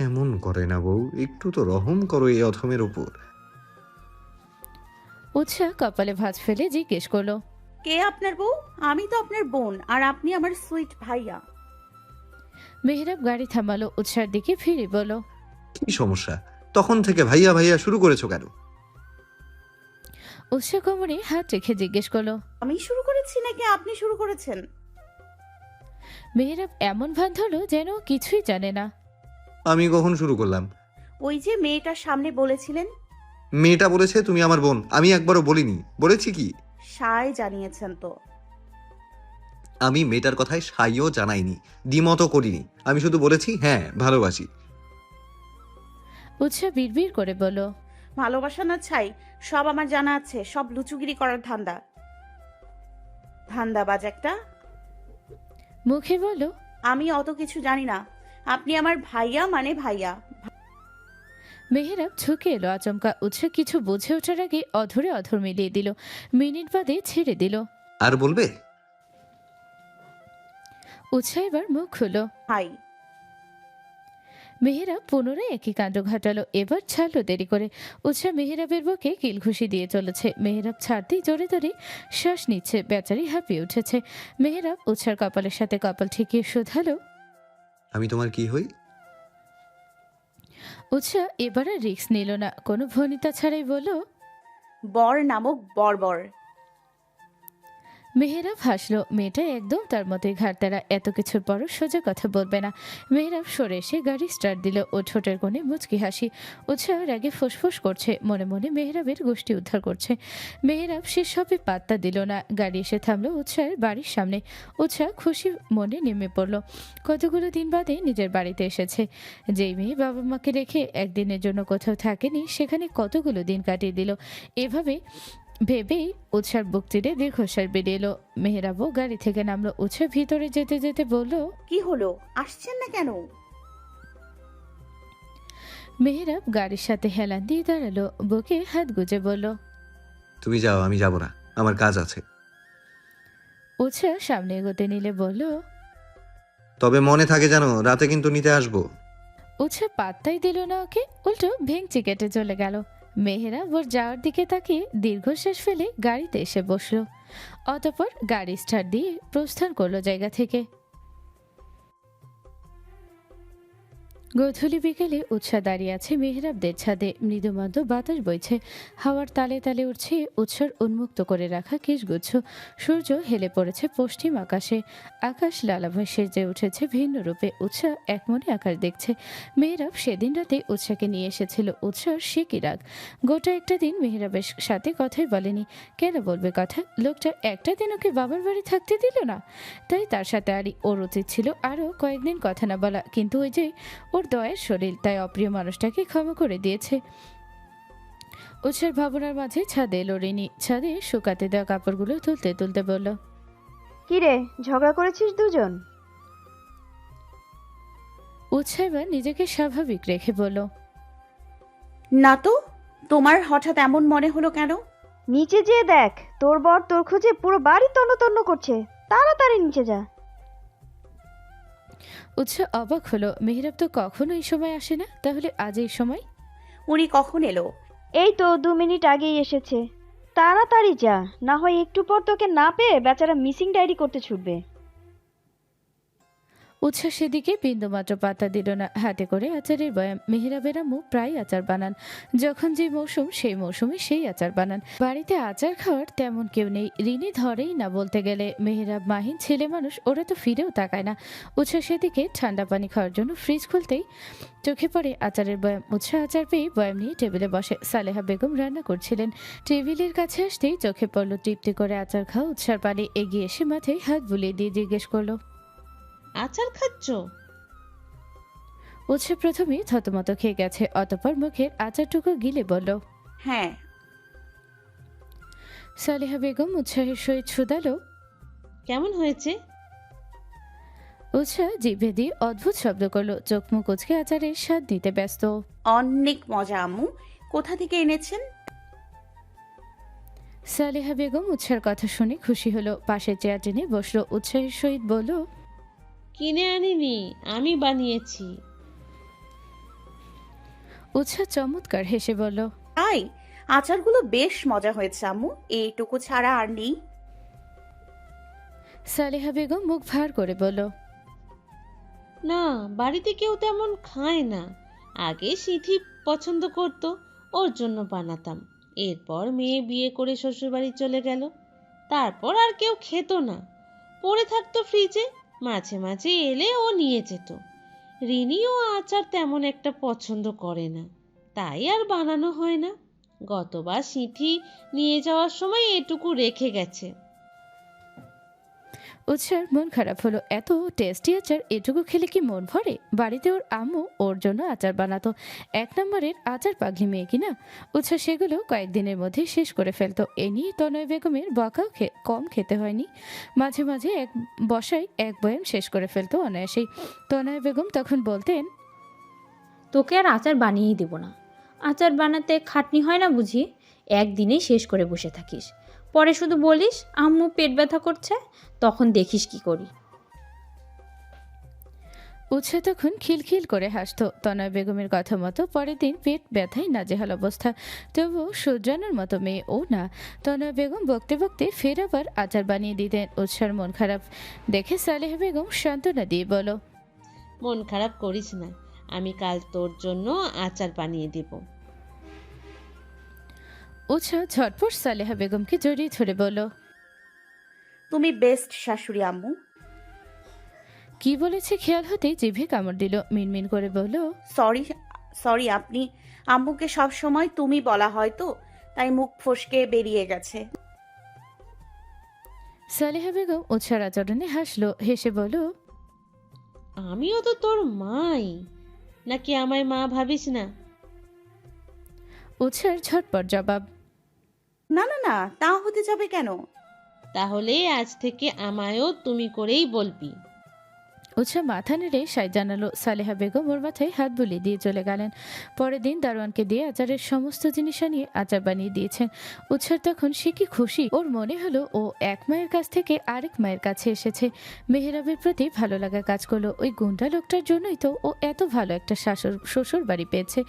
এমন করে না বউ, একটু তো রহম করো এই অধমের উপর। উৎসাহ কপালে ভাঁজ ফেলে জিজ্ঞেস করলো। কে আপনার বউ? আমি তো আপনার বোন, আর আপনি আমার সুইট ভাইয়া। মেহরাব গাড়ি থামালো। উৎসাহের দিকে ফিরে বলল। কি সমস্যা? তখন থেকে ভাইয়া ভাইয়া শুরু করেছো কেন? উৎসাহ কোমরে হাত রেখে জিজ্ঞেস করলো। আমি শুরু করেছি নাকি আপনি শুরু করেছেন? মেহরাব এমন ভান ধরলো যেন কিছুই জানে না। আমি কখন শুরু করলাম? ওই যে মেয়েটার সামনে বলেছিলেন। মেয়েটা বলেছে তুমি আমার বোন, আমি একবারও বলিনি। বলেছি কি? সায় জানিয়েছেন তো। আমি মেয়েটার কথায় সাইও জানাইনি, দ্বিমতও করিনি। আমি শুধু বলেছি হ্যাঁ ভালোবাসি। উৎসাহ বিড়বিড় করে বলল, ভালোবাসা না ছাই সব আমার জানা আছে, সব লুচুগিরি করার ধান্দা। ধান্দাবাজ একটা। মুখে বলল, আমি অত কিছু জানি না। আপনি আমার ভাইয়া মানে ভাইয়া। মেহেরাব ঝুঁকে এলো আচমকা। উৎসাহ কিছু বুঝে ওঠার আগে অধরে অধর মিলিয়ে দিল, মিনিট বাদে ছেড়ে দিল। আর বলবে? উৎসাহ এবার মুখ খুলো। ভাই। মেহেরাব পুনরায় একই কাণ্ড ঘটালো, এবার ছাড়লো দেরি করে। উৎসাহ মেহেরাবের বুকে কিলঘুষি দিয়ে চলেছে। মেহেরাব ছাড়তেই জোরে জোরে শ্বাস নিচ্ছে, বেচারি হাঁপিয়ে উঠেছে। মেহেরাব উৎসার কপালের সাথে কপাল ঠেকিয়ে শুধালো, আমি তোমার কি হই? উৎসাহ এবার আর রিস্ক নিল না, কোনো ভনিতা ছাড়াই বলল, বর নামক বর্বর। মেহেরাব হাসলো। মেয়েটা একদম তার মতোই ঘাড়তারা, এত কিছুর পরও সোজা কথা বলবে না। মেহেরাব সরে এসে গাড়ি স্টার্ট দিল। ও ঠোঁটের কোণে মুচকি হাসি। উৎসাহ রাগে ফুসফুস করছে, মনে মনে মেহেরাবের গোষ্ঠী উদ্ধার করছে। মেহেরাব সেসবে পাত্তা দিল না। গাড়ি এসে থামলো উৎসাহের বাড়ির সামনে। উৎসাহ খুশি মনে নেমে পড়ল। কতগুলো দিন বাদে নিজের বাড়িতে এসেছে। যেই মেয়ে বাবা মাকে রেখে একদিনের জন্য কোথাও থাকেনি, সেখানে কতগুলো দিন কাটিয়ে দিল। এভাবে ভেবেই উৎসার বুক চিরে দীর্ঘশ্বাস বেরিয়ে এলো। মেহেরাবও গাড়ি থেকে নামলো। উৎসাহ ভিতরে যেতে যেতে বলল, কি হলো, আসছেন না কেন? মেহেরাব গাড়ির সাথে হেলান দিয়ে দাঁড়ালো, বুকে হাত গুজে বলল, তুমি যাও, আমি যাব না, আমার কাজ আছে। উৎসাহ সামনে এগোতে নিলে বলল, তবে মনে থাকে জানো, রাতে কিন্তু নিতে আসবো। উৎসাহ পাত্তাই দিল না ওকে, উল্টো ভেঙচি কেটে চলে গেল। মেহেরাব ওর যাওয়ার দিকে তাকিয়ে দীর্ঘশ্বাস ফেলে গাড়িতে এসে বসলো। অতঃপর গাড়ি স্টার্ট দিয়ে প্রস্থান করলো জায়গা থেকে। গধূলি বিকেলে উৎসাহ দাঁড়িয়ে আছে মেহেরাবদের ছাদে। মৃদুমন্দ বাতাস বইছে, হাওয়ার তালে তালে উঠছে উৎসার উন্মুক্ত করে রাখা কেশগুচ্ছ। সূর্য হেলে পড়েছে পশ্চিম আকাশে, আকাশ লালাভয় সেজে উঠেছে ভিন্ন রূপে। উৎসাহ একমনে আকাশ দেখছে। মেহেরাব সেদিন রাতে উৎসাহকে নিয়ে এসেছিল। উৎসাহ সে কি রাগ, গোটা একটা দিন মেহেরাবের সাথে কথাই বলেনি। কেন বলবে কথা? লোকটা একটা দিন ওকে বাবার বাড়ি থাকতে দিল না, তাই তার সাথে আরই ওর উচিত ছিল আরও কয়েকদিন কথা না বলা। কিন্তু ওই যে ওর দয়ের শরীর, তাই অপ্রিয় মানুষটাকে ক্ষমা করে দিয়েছে। উৎসার ভাবনার মাঝে ছাদে এলো রিনি। ছাদে শুকাতে দেওয়া কাপড়গুলো তুলতে তুলতে বলল, কিরে, ঝগড়া করেছিস দুজন? উৎসাহ এবার নিজেকে স্বাভাবিক রেখে বলল, না তো, তোমার হঠাৎ এমন মনে হলো কেন? নিচে যেয়ে দেখ, তোর বর তোর খোঁজে পুরো বাড়ি তন্ন তন্ন করছে। তাড়াতাড়ি নিচে যা। উৎসাহ অবাক হলো। মেহেরাব তো কখনো এই সময় আসে না, তাহলে আজ এই সময়? উনি কখন এলো? এই তো 2 মিনিট আগেই এসেছে। তাড়াতাড়ি যা, না হয় একটু পর তোকে না পেয়ে বেচারা মিসিং ডায়েরি করতে ছুটবে। উৎসাহ সেদিকে বিন্দুমাত্র পাতা দিল না। হাতে করে আচারের বয়াম। মেহেরাবের আম্মু প্রায় আচার বানান, যখন যে মৌসুম সেই মৌসুমে সেই আচার বানান। বাড়িতে আচার খাওয়ার তেমন কেউ নেই, রিনি ধরেই না বলতে গেলে। মেহেরাব মাহিন ছেলে মানুষ, ওরা তো ফিরেও তাকায় না। উৎসাহ সেদিকে ঠান্ডা পানি খাওয়ার জন্য ফ্রিজ খুলতেই চোখে পড়ে আচারের বয়াম। উৎসাহ আচার পেয়ে বয়াম নিয়ে টেবিলে বসে। সালেহা বেগম রান্না করছিলেন। টেবিলের কাছে আসতেই চোখে পড়ল তৃপ্তি করে আচার খাওয়া উৎসার পানি। এগিয়ে এসে মাথায় হাত বুলিয়ে দিয়ে জিজ্ঞেস করলো, আচার খাচ্ছ? উৎসাহ প্রথমে থতমত খেয়ে গেছে, অতঃপর মুখের আচারটুকু গিলে বলল, হ্যাঁ। সালেহা বেগম উৎসাহের সহিত শুধালো, কেমন হয়েছে? উৎসাহ জিভে দিয়ে অদ্ভুত শব্দ করলো, চোখ মুখ কুচকে আচারের স্বাদ নিতে ব্যস্ত। অনেক মজা আম্মু। কোথা থেকে এনেছেন? সালেহা বেগম উৎসার কথা শুনে খুশি হলো, পাশে চেয়ার টেনে বসলো। উৎসাহের সহিত বলল, কিনে আনিনি, আমি বানিয়েছি। উৎসাহ চমৎকার হেসে বলল, তাই? আচারগুলো বেশ মজা হয়েছে আম্মু, এইটুকু ছাড়া আর নেই। সালেহা বেগম মুখ ভার করে বলল, না, বাড়িতে কেউ তেমন খায় না। আগে সিথি পছন্দ করত, ওর জন্য বানাতাম। এরপর মেয়ে বিয়ে করে শ্বশুরবাড়ি চলে গেল, তারপর আর কেউ খেত না, পড়ে থাকতো ফ্রিজে। মাঝে মাঝে এলে ও নিয়ে যেত। রিনিও আচার তেমন একটা পছন্দ করে না, তাই আর বানানো হয় না। গতবার সিঁথি নিয়ে যাওয়ার সময় এটুকু রেখে গেছে। উৎসার মন খারাপ হলো। এত টেস্টি আচার এটুকু খেলে কি মন ভরে? বাড়িতে ওর আম্মু ওর জন্য আচার বানাতো, 1 নম্বরের আচার পাগলি মেয়ে কিনা। উৎসাহ সেগুলো কয়েকদিনের মধ্যে শেষ করে ফেলতো। এ নিয়ে তনয় বেগমের বকাও কম খেতে হয়নি। মাঝে মাঝে এক বসায় 1 বয়াম শেষ করে ফেলতো অনায়াসেই। তনয় বেগম তখন বলতেন, তোকে আর আচার বানিয়েই দেব না। আচার বানাতে খাটনি হয় না বুঝি? একদিনেই শেষ করে বসে থাকিস, পরে শুধু বলিস আম্মু পেট ব্যথা করছে, তখন দেখিস কি করি। উৎসাহ তখন খিলখিল করে হাসতো। তনয় বেগমের কথা মতো পরের দিন পেট ব্যথায় নাজেহাল অবস্থা। তবুও শুধরানোর মতো মেয়ে ও না। তনয় বেগম বকতে বকতে ফের আবার আচার বানিয়ে দিতেন। উৎসার মন খারাপ দেখে সালেহা বেগম সান্ত্বনা দিয়ে বলো, মন খারাপ করিস না, আমি কাল তোর জন্য আচার বানিয়ে দেব। উৎসাহ ঝটপট সালেহা বেগমকে জড়িয়ে ধরে বলল, তুমি বেস্ট শাশুড়ি আম্মু। কি বলেছে খেয়াল হতেই জিভে কামড় দিল। মিনমিন করে বলল, সরি সরি, আপনি আম্মুকে সব সময় তুমি বলা হয় তো, তাই মুখ ফসকে বেরিয়ে গেছে। সালেহা বেগম উৎসার আচরণে হাসলো, হেসে বলল, আমিও তো তোর মাই, নাকি আমায় মা ভাবিস না? উৎসার ঝটপট জবাব, না না না, তা হতে যাবে কেন? তাহলে আজ থেকে আমায়ও তুমি করেই বলবি। উৎসাহ মাথা নেড়ে সাই জানালো। সালেহা বেগম ওর মাথায় হাত বুলিয়ে দিয়ে চলে গেলেন। পরের দিন দারোয়ানকে দিয়ে আচারের সমস্ত জিনিস আনিয়ে আচার বানিয়ে দিয়েছেন। উৎসার তখন সে কি খুশি! ওর মনে হলো ও এক মায়ের কাছ থেকে আরেক মায়ের কাছে এসেছে। মেহেরাবের প্রতি ভালো লাগা কাজ করলো। ওই গুন্ডা লোকটার জন্যই তো ও এত ভালো একটা শ্বশুর বাড়ি পেয়েছে।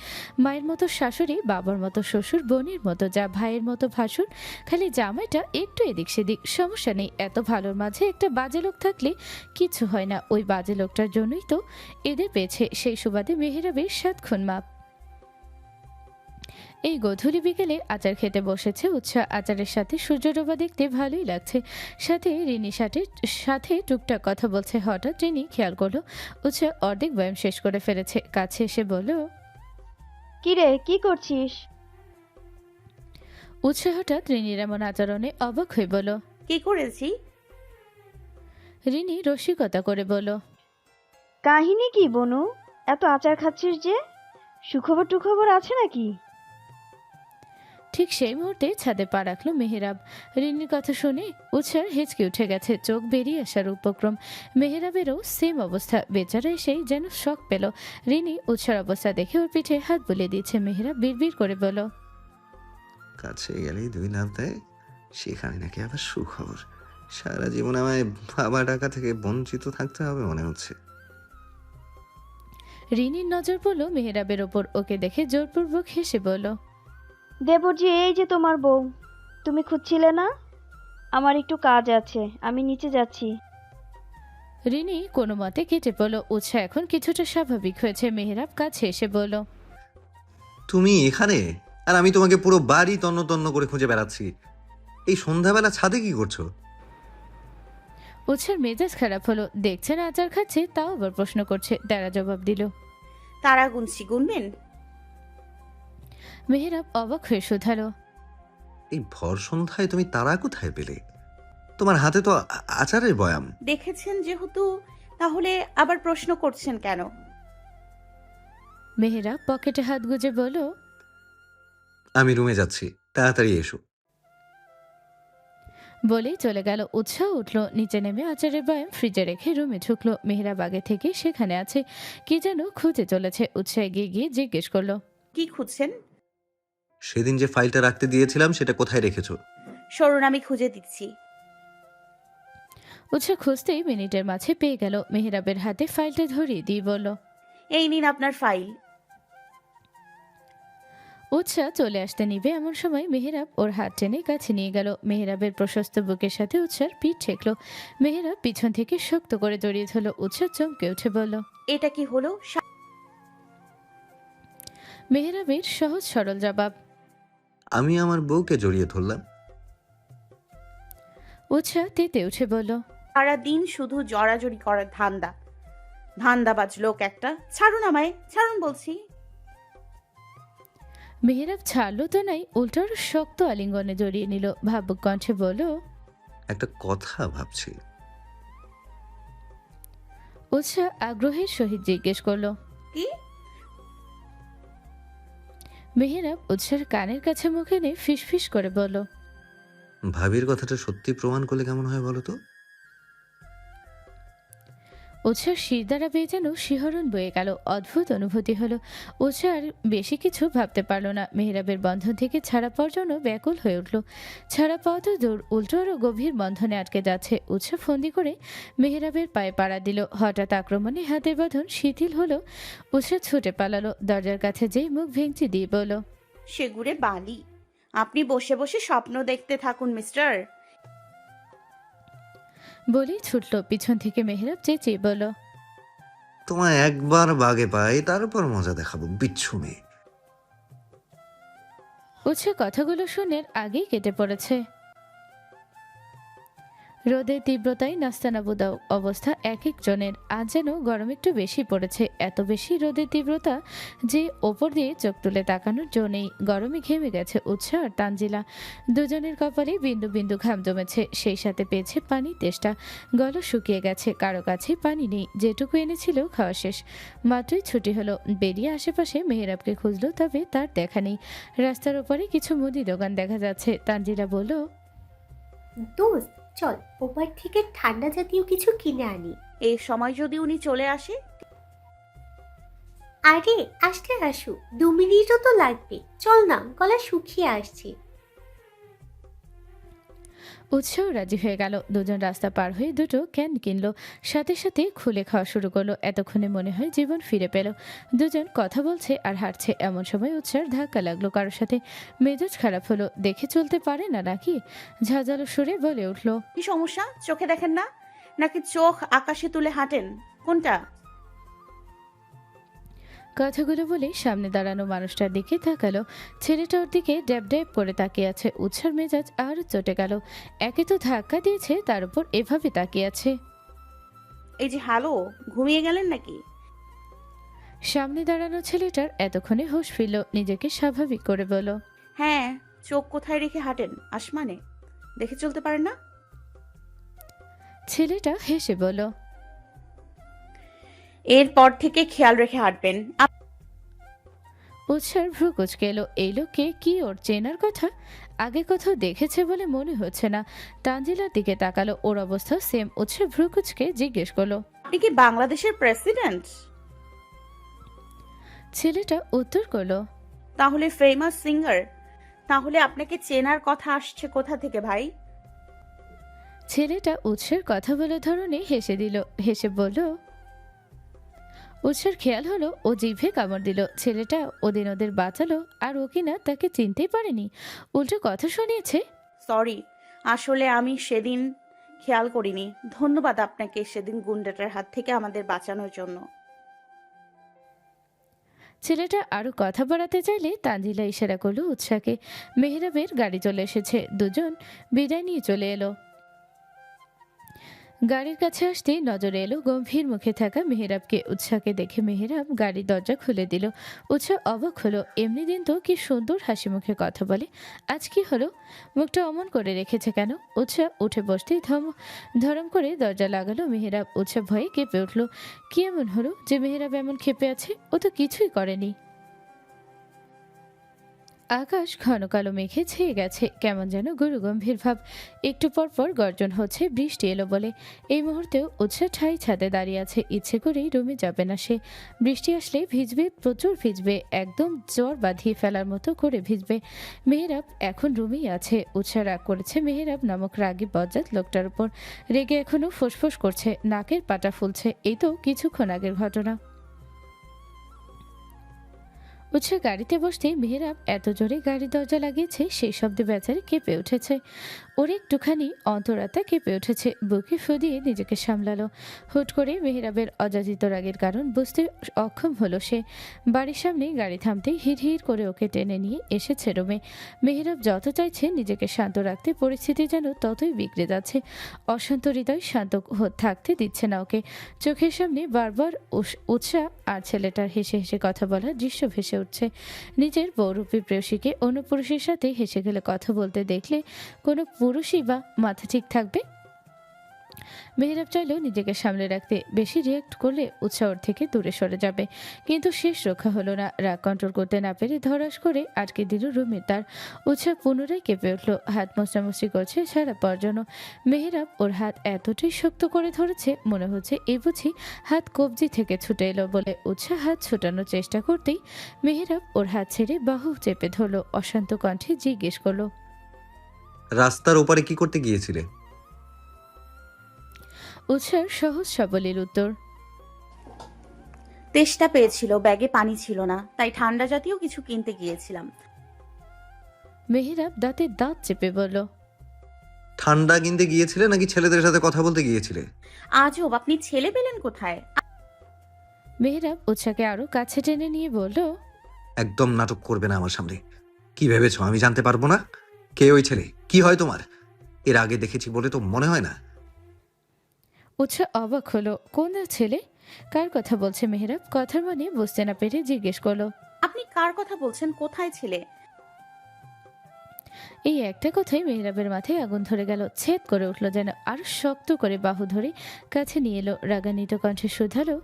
মায়ের মতো শাশুড়ি, বাবার মতো শ্বশুর, বোনের মতো যা, ভাইয়ের মতো ভাসুর। খালি জামাইটা একটু এদিক সেদিক, সমস্যা নেই। এত ভালোর মাঝে একটা বাজে লোক থাকলে কিছু হয় না। ওই বাজে লোকটার জন্যই তো এদের পেয়েছে। সেই সুবাদে মেহেরাবের 7 খুন মাপ। এই গধূলি বিকেলে আচার খেতে বসেছে উৎসাহ। আচারের সাথে সূর্যডোবা দেখতে ভালোই লাগছে। সাথে রিনি সাথে টুকটাক কথা বলছে। হঠাৎ রিনি খেয়াল করলো উৎসাহ অর্ধেক বয়াম শেষ করে ফেলেছে। কাছে এসে বলল, কিরে, কি করছিস? উৎসাহ হঠাৎ রিনির এমন আচরণে অবাক হয়ে বলল, কি করেছি? রিনি রসিকতা করে বলল, কাহিনী কি বনু? এত আচার খাচ্ছিস যে, সুখবর টুখবর আছে নাকি? ঠিক সেই মুহূর্তে ছাদে পা রাখলো মেহেরাব। রিনির কথা শুনে উৎসার হেঁচকে উঠে গেছে, চোখ বেরিয়ে আসার উপক্রম। মেহেরাবেরও সেম অবস্থা। বেচারা এসেই যেন শক পেল। রিনি উৎসার অবস্থা দেখে ওর পিঠে হাত বুলিয়ে দিচ্ছে। মেহেরাব বিড়বিড় করে বলল, কাছে গেলেই 2 লাফ দেয়, সেখানে নাকি আবার সুখবর। সারা জীবন আমায় বাবা ডাকা থেকে বঞ্চিত থাকতে হবে মনে হচ্ছে। রিনির নজর পড়ল মেহেরাবের ওপর। ওকে দেখে জোরপূর্বক হেসে বলল, দেবরজি, এই যে তোমার বউ। তুমি খুঁজছিলে না? আমার একটু কাজ আছে, আমি নিচে যাচ্ছি। রিনি কোনো মতে কেটে পড়ল। উৎসাহ এখন কিছুটা স্বাভাবিক হয়েছে। মেহেরাব কাছে এসে বলল, তুমি এখানে? আর আমি তোমাকে পুরো বাড়ি তন্ন তন্ন করে খুঁজে বেড়াচ্ছি। এই সন্ধ্যাবেলা ছাদে কি করছো? উৎসার মেজাজ খারাপ হলো। দেখছে না আচার খাচ্ছে, তাও আবার প্রশ্ন করছে। তারা জবাব দিল, তারা গুনছি, গুনবেন? মেহেরাব অবাক হয়ে শুধালো, এই ভর সন্ধ্যায় তুমি তারা কোথায় পেলে? তোমার হাতে তো আচারের বয়াম। দেখেছেন যেহেতু, তাহলে আবার প্রশ্ন করছেন কেন? মেহেরাব পকেটে হাত গুজে বলল, আমি রুমে যাচ্ছি, তাড়াতাড়ি এসো। বলেই চলে গেল। উৎসাহ উঠল, নিচে নেমে আচারের বয়াম ফ্রিজে রেখে রুমে ঢুকলো। মেহেরাব আগে থেকে সেখানে আছে, কি যেন খুঁজে চলেছে। উৎসাহ এগিয়ে গিয়ে জিজ্ঞেস করলো, কি খুঁজছেন? সেদিন যে ফাইলটা রাখতে দিয়েছিলাম সেটা কোথায় রেখেছো? সরুন, আমি খুঁজে দিচ্ছি। উৎসাহ খুঁজতেই মিনিটের মাঝে পেয়ে গেল। মেহেরাবের হাতে ফাইলটা ধরিয়ে দিয়ে বলল, এই নিন আপনার ফাইল। উৎসাহ চলে আসতে নিবে এমন সময় মেহেরাব ওর হাত টেনে কাছে নিয়ে গেল। মেহেরাবের প্রশস্ত বুকের সাথে উৎসার পিঠ ঠেকলো। মেহেরাব পিছন থেকে শক্ত করে জড়িয়ে ধরল। উৎসাহ চমকে উঠে বলল, এটা কি হলো? মেহেরাবের সহজ সরল জবাব, আমি আমার বউকে জড়িয়ে ধরলাম। উৎসাহ তেতে উঠে বলল, সারা দিন শুধু জড়াজড়ি করার ধান্দাবাজ লোক একটা। ছাড়ুন আমায়, ছাড়ুন বলছি। মেহেরাব ছাড়লো তো নাই, উল্টো আরো শক্ত আলিঙ্গনে জড়িয়ে নিল। ভাবুক কণ্ঠে বলল, একটা কথা ভাবছি। উৎসাহ আগ্রহের সহিত জিজ্ঞেস করলো। কি? মেহেরাব উৎসার কানের কাছে মুখে নিয়ে ফিসফিস করে বলল, ভাবির কথাটা সত্যি প্রমাণ করলে কেমন হয় বলো তো? উৎসার শির দ্বারা বেয়ে যেন শিহরণ বয়ে গেল। অদ্ভুত অনুভূতি হলো। উৎসাহ আর বেশি কিছু ভাবতে পারলো না। মেহেরাবের বন্ধন থেকে ছাড়া পাওয়ার জন্য ব্যাকুল হয়ে উঠল। ছাড়া পাওয়া তো দূর, উল্টো আরও গভীর বন্ধনে আটকে যাচ্ছে। উৎসাহ ফন্দি করে মেহেরাবের পায়ে পাড়া দিল। হঠাৎ আক্রমণে হাতের বাঁধন শিথিল হলো। উৎসাহ ছুটে পালালো। দরজার কাছে যেই মুখ ভেঙচি দিয়ে বলল, সেগুড়ে বালি। আপনি বসে বসে স্বপ্ন দেখতে থাকুন মিস্টার। বলেই ছুটল। পিছন থেকে মেহেরাব চেঁচিয়ে বলল, তোমায় একবার বাগে পাই, তারপর মজা দেখাবো বিচ্ছু মেয়ে। উৎসাহ কথাগুলো শুনে আগেই কেটে পড়েছে। রোদের তীব্রতায় নাস্তানাবুদাও অবস্থা এক একজনের। আজ যেন গরম একটু বেশি পড়েছে। এত বেশি রোদের তীব্রতা যে ওপর দিয়ে চোখ তুলে তাকানোর জো নেই। গরমে ঘেমে গেছে উৎসাহ আর তানজিলা। দুজনের কপালে বিন্দু বিন্দু ঘাম জমেছে, সেই সাথে পেয়েছে পানি তেষ্টা। গলা শুকিয়ে গেছে, কারো কাছে পানি নেই। যেটুকু এনেছিল খাওয়া শেষ। মাত্রই ছুটি হলো। বেরিয়ে আশেপাশে মেহেরাবকে খুঁজলো, তবে তার দেখা নেই। রাস্তার ওপরে কিছু মুদি দোকান দেখা যাচ্ছে। তানজিলা বলল, দোস্ত চল ওপার থেকে ঠান্ডা জাতীয় কিছু কিনে আনি। এই সময় যদি উনি চলে আসে? আরে আসতে আসু, 2 মিনিটও তো লাগবে। চল না, গলা শুকিয়ে আসছে। উৎসাহ রাজি হয়ে গেল। দুজন রাস্তা পার হয়ে দুটো ক্যান কিনলো। সাথে সাথে খুলে খাওয়া শুরু করলো। এতক্ষণে মনে হয় জীবন ফিরে পেল। দুজন কথা বলছে আর হাঁটছে। এমন সময় উৎসাহ ধাক্কা লাগলো কারোর সাথে। মেজাজ খারাপ হলো। দেখে চলতে পারে না নাকি? ঝাঁঝালো সুরে বলে উঠল, কি সমস্যা? চোখে দেখেন না? নাকি চোখ আকাশে তুলে হাঁটেন? কোনটা? কথাগুলো বলে সামনে দাঁড়ানো মানুষটার দিকে তাকালো। ছেলেটা ওর দিকে ড্যাব ড্যাব করে তাকিয়ে আছে। উৎসার মেজাজ আরও চটে গেল। একে তো ধাক্কা দিয়েছে, তার উপর এভাবে তাকিয়ে আছে। এই যে হ্যালো, ঘুমিয়ে গেলেন নাকি? সামনে দাঁড়ানো ছেলেটার এতক্ষণে হুঁশ ফিরল। নিজেকে স্বাভাবিক করে বলল, হ্যাঁ, চোখ কোথায় রেখে হাঁটেন? আসমানে? দেখে চলতে পারেন না? ছেলেটা হেসে বলল, এরপর থেকে খেয়াল রেখে হাঁটবেন। উৎসার ভ্রু কুচকে এলো। এই লোককে কি ওর চেনার কথা? আগে কোথাও দেখেছে বলে মনে হচ্ছে না। তানজিলার দিকে তাকালো। ওর অবস্থা সেম। উৎসার ভ্রু কুচকে জিজ্ঞেস করলো, আপনি কি বাংলাদেশের প্রেসিডেন্ট? ছেলেটা উত্তর করলো, তাহলে ফেমাস সিঙ্গার? তাহলে আপনাকে চেনার কথা আসছে কোথা থেকে ভাই? ছেলেটা উৎসের কথা বলে ধরনে হেসে দিল। হেসে বলল, উৎসের খেয়াল হলো ও জিভে কামড় দিল। ছেলেটা ওদের বাঁচালো, আর ও কিনা তাকে চিনতেই পারেনি। উল্টো কথা শুনিয়েছে। সরি, আসলে আমি সেদিন খেয়াল করিনি। ধন্যবাদ আপনাকে সেদিন গুন্ডাটার হাত থেকে আমাদের বাঁচানোর জন্য। ছেলেটা আরো কথা বাড়াতে চাইলে তানজিলা ইশারা করলো উৎসাহকে। মেহেরাবের গাড়ি চলে এসেছে। দুজন বিদায় নিয়ে চলে এলো। গাড়ির কাছে আসতেই নজরে এলো গম্ভীর মুখে থাকা মেহেরাবকে। উৎসাহকে দেখে মেহেরাব গাড়ির দরজা খুলে দিল। উৎসাহ অবাক হলো। এমনি দিন তো কি সুন্দর হাসি মুখে কথা বলে, আজ কি হলো? মুখটা অমন করে রেখেছে কেন? উৎসাহ উঠে বসতেই ধরম করে দরজা লাগালো মেহেরাব। উৎসাহ ভয়ে কেঁপে উঠল। কি এমন হলো যে মেহেরাব এমন ক্ষেপে আছে? ও তো কিছুই করেনি। আকাশ ঘন কালো মেঘে ছেয়ে গেছে। কেমন যেন গুরু গম্ভীর ভাব। একটু পর পর গর্জন হচ্ছে বৃষ্টি এলো বলে। এই মুহূর্তেও উৎসাহ ঠাই ছাদে দাঁড়িয়ে আছে। ইচ্ছে করেই রুমে যাবে না সে। বৃষ্টি আসলে ভিজবে, প্রচুর ভিজবে। একদম জ্বর বাঁধিয়ে ফেলার মতো করে ভিজবে। মেহেরাব এখন রুমেই আছে। উৎসাহ রাগ করেছে মেহেরাব নামক রাগী বজ্জাত লোকটার উপর। রেগে এখনো ফোঁসফোঁস করছে, নাকের পাটা ফুলছে। এই তো কিছুক্ষণ আগের ঘটনা। উৎসাহ গাড়িতে বসতেই মেহেরাব এত জোরে গাড়ির দরজা লাগিয়েছে সেই শব্দে বেচারি কেঁপে উঠেছে। ওর একটুখানি অন্তরাত্মা কেঁপে উঠেছে, বুকে ফু দিয়ে নিজেকে সামলালো। হুট করে মেহেরাবের অযাচিত রাগের কারণ বুঝতে অক্ষম হলো সে। বাড়ির সামনে গাড়ি থামতেই হিড় হিড় করে ওকে টেনে নিয়ে এসেছে রুমে। মেহেরাব যত চাইছে নিজেকে শান্ত রাখতে, পরিস্থিতি যেন ততই বিগড়ে যাচ্ছে। অশান্ত হৃদয় শান্ত থাকতে দিচ্ছে না ওকে। চোখের সামনে বারবার উৎসাহ আর ছেলেটার হেসে হেসে কথা বলার দৃশ্য ভেসে উঠছে। নিজের বহুরূপী প্রেয়সীকে অন্য পুরুষের সাথে হেসে গেলে কথা বলতে দেখলে কোনো পুরুষই বা মাথা ঠিক থাকবে? মেহেরাব চাইলেও নিজেকে সামলে রাখতে, বেশি রিয়াক্ট করলে উৎসাহ থেকে দূরে সরে যাবে। কিন্তু শেষ রক্ষা হলো না। রাগ কন্ট্রোল করতে না পেরে ধরাস করে আটকে দিল রুমে তার। উৎসাহ পুনরায় কেঁপে উঠল, হাত মোছামুছি করছে সারা পাওয়ার জন্য। মেহেরাব ওর হাত এতটাই শক্ত করে ধরেছে, মনে হচ্ছে এই বুঝি হাত কবজি থেকে ছুটে এলো বলে। উৎসাহ হাত ছুটানোর চেষ্টা করতেই মেহেরাব ওর হাত ছেড়ে বাহু চেপে ধরলো। অশান্ত কণ্ঠে জিজ্ঞেস করলো, রাস্তার ওপারে কি করতে গিয়েছিলে? উৎসার সহজ সাবলীল উত্তর, তেষ্টা পেয়েছিল, ব্যাগে পানি ছিল না, তাই ঠান্ডা জাতীয় কিছু কিনতে গিয়েছিলাম। মেহেরাব দাঁতে দাঁত চেপে বলল, ঠান্ডা কিনতে গিয়েছিলে নাকি ছেলেদের সাথে কথা বলতে গিয়েছিলে? আজব, আপনি ছেলে পেলেন কোথায়? মেহেরাব উৎসাকে আরো কাছে টেনে নিয়ে বলল, একদম নাটক করবে না আমার সামনে। কি ভেবেছো আমি জানতে পারবো না? কে ওই ছেলে? কি হয় তোমার? এর আগে দেখেছি বলে তো মনে হয় না। উৎসাহ অবাক হলো, কোন ছেলে? কার কথা বলছে মেহেরাব? কথার মানে বুঝতে না পেরে জিজ্ঞেস করলো, আপনি কার কথা বলছেন? কোথায় ছেলে? এই একটা কথাই মেহেরাবের মাথায় আগুন ধরে গেল। ছেদ করে উঠলো যেন। আরো শক্ত করে বাহু ধরে কাছে নিয়ে এলো। রাগান্বিত কণ্ঠে শুধালো,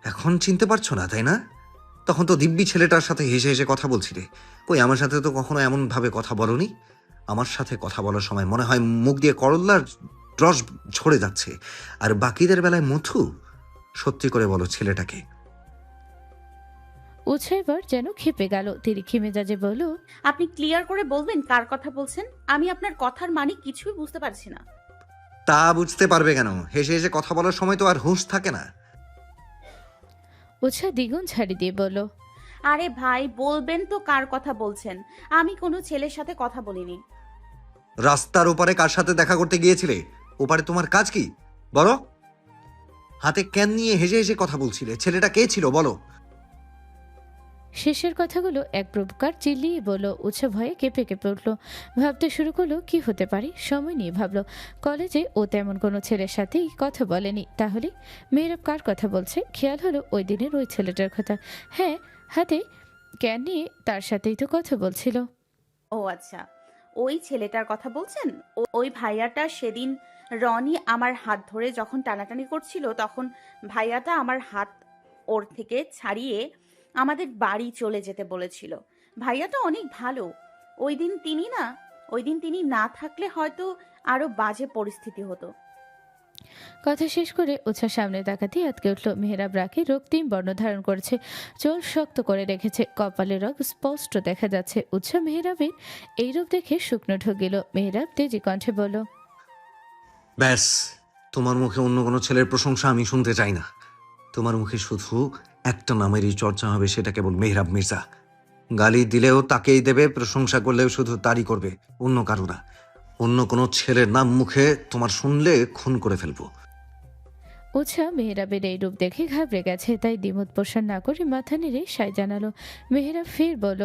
এখন চিনতে পারছো না তাই না? তখন তো দিব্যি ছেলেটার সাথে হেসে হেসে কথা বলছিলে। কই, আমার সাথে তো কখনো এমন ভাবে কথা বলনি। আমার সাথে কথা বলার সময় মনে হয় মুখ দিয়ে করল্লার রস ঝরে যাচ্ছে, আর বাকিদের বেলায় মধু। সত্যি করে বলো ছেলেটাকে। উৎসাহ এবার যেন খেপে গেল। তিরিক্ষি মেজাজে বলল, আপনি ক্লিয়ার করে বলবেন কার কথা বলছেন? আমি আপনার কথার মানে কিছুই বুঝতে পারছি না। তা বুঝতে পারবে কেন? হেসে হেসে কথা বলার সময় তো আর হুঁশ থাকে না। উৎসাহ দ্বিগুণ ছাড়ি দিয়ে বলল, আরে ভাই, বলবেন তো কার কথা বলছেন? আমি কোনো ছেলের সাথে কথা বলিনি। রাস্তার ওপারে কার সাথে দেখা করতে গিয়েছিলে? ওপারে তোমার কাজ কি বলো? হাতে ক্যান নিয়ে হেসে হেসে কথা বলছিলে। ছেলেটা কে ছিল বলো? শেষের কথাগুলো এক প্রকার চিল্লিয়ে বলল। উৎসাহ ভয়ে কেঁপে কেঁপে উঠল। ভাবতে শুরু করলো কি হতে পারে। সময় নিয়ে ভাবলো, কলেজে ও তেমন কোনো ছেলের সাথেই কথা বলেনি। তাহলে মেহেরাব কার কথা বলছে? খেয়াল হলো ওই দিনের ওই ছেলেটার কথা। হ্যাঁ, হাতে ক্যান নিয়ে তার সাথেই তো কথা বলছিল। ও আচ্ছা, ওই ছেলেটার কথা বলছেন? ওই ভাইয়াটা সেদিন রনি আমার হাত ধরে যখন টানাটানি করছিল, তখন ভাইয়াটা আমার হাত ওর থেকে ছাড়িয়ে আমাদের বাড়ি চলে যেতে বলেছিল। ভাইয়াটা অনেক ভালো। ওই দিন তিনি না থাকলে হয়তো আরো বাজে পরিস্থিতি হতো। কথা শেষ করে উৎসাহ সামনে তাকাতেই আটকে উঠল। মেহেরাব রাগে রক্তিম বর্ণ ধারণ করেছে, চোখ শক্ত করে রেখেছে, কপালের রগ স্পষ্ট দেখা যাচ্ছে। উৎসাহ মেহেরাবের এই রূপ দেখে শুকনো ঢুকিল। মেহেরাব তেজি কণ্ঠে বলল, ব্যাস, তোমার মুখে অন্য কোনো ছেলের প্রশংসা আমি শুনতে চাই না। তোমার মুখে শুধু একটা নামেরই চর্চা হবে, সেটা কেবল মেহরাব মির্জা। গালি দিলেও তাকেই দেবে, প্রশংসা করলেও শুধু তারই করবে, অন্য কারো না। অন্য কোনো ছেলের নাম মুখে তোমার শুনলে খুন করে ফেলবো। উৎসাহ মেহেরাবের এই রূপ দেখে ঘাবড়ে গেছে, তাই দ্বিমত পোষণ না করে মাথা নেড়ে সায় জানালো। মেহেরাব ফের বলল,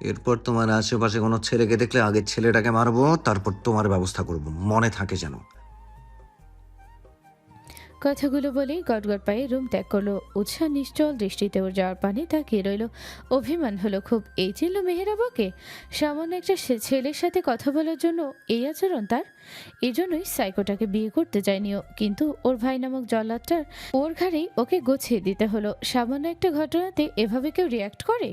এরপর তোমার আশেপাশে কোনো ছেলেকে দেখলে আগে ছেলেটাকে মারবো, তারপর তোমার ব্যবস্থা করব, মনে থাকে যেন। কথাগুলো বলেই গটগট পায়ে রুম ত্যাগ করলো। উৎসাহ নিশ্চল দৃষ্টিতে ওর যাওয়ার পানে তাকিয়ে রইল। অভিমান হলো খুব। এই ছিল মেহেরাবকে? সামান্য একটা ছেলের সাথে কথা বলার জন্য এই আচরণ তার? এই জন্যই সাইকোটাকে বিয়ে করতে চায়নিও। কিন্তু ওর ভাই নামক জল্লাদটার ওর ঘাড়েই ওকে গুছিয়ে দিতে হলো। সামান্য একটা ঘটনাতে এভাবে কেউ রিয়াক্ট করে?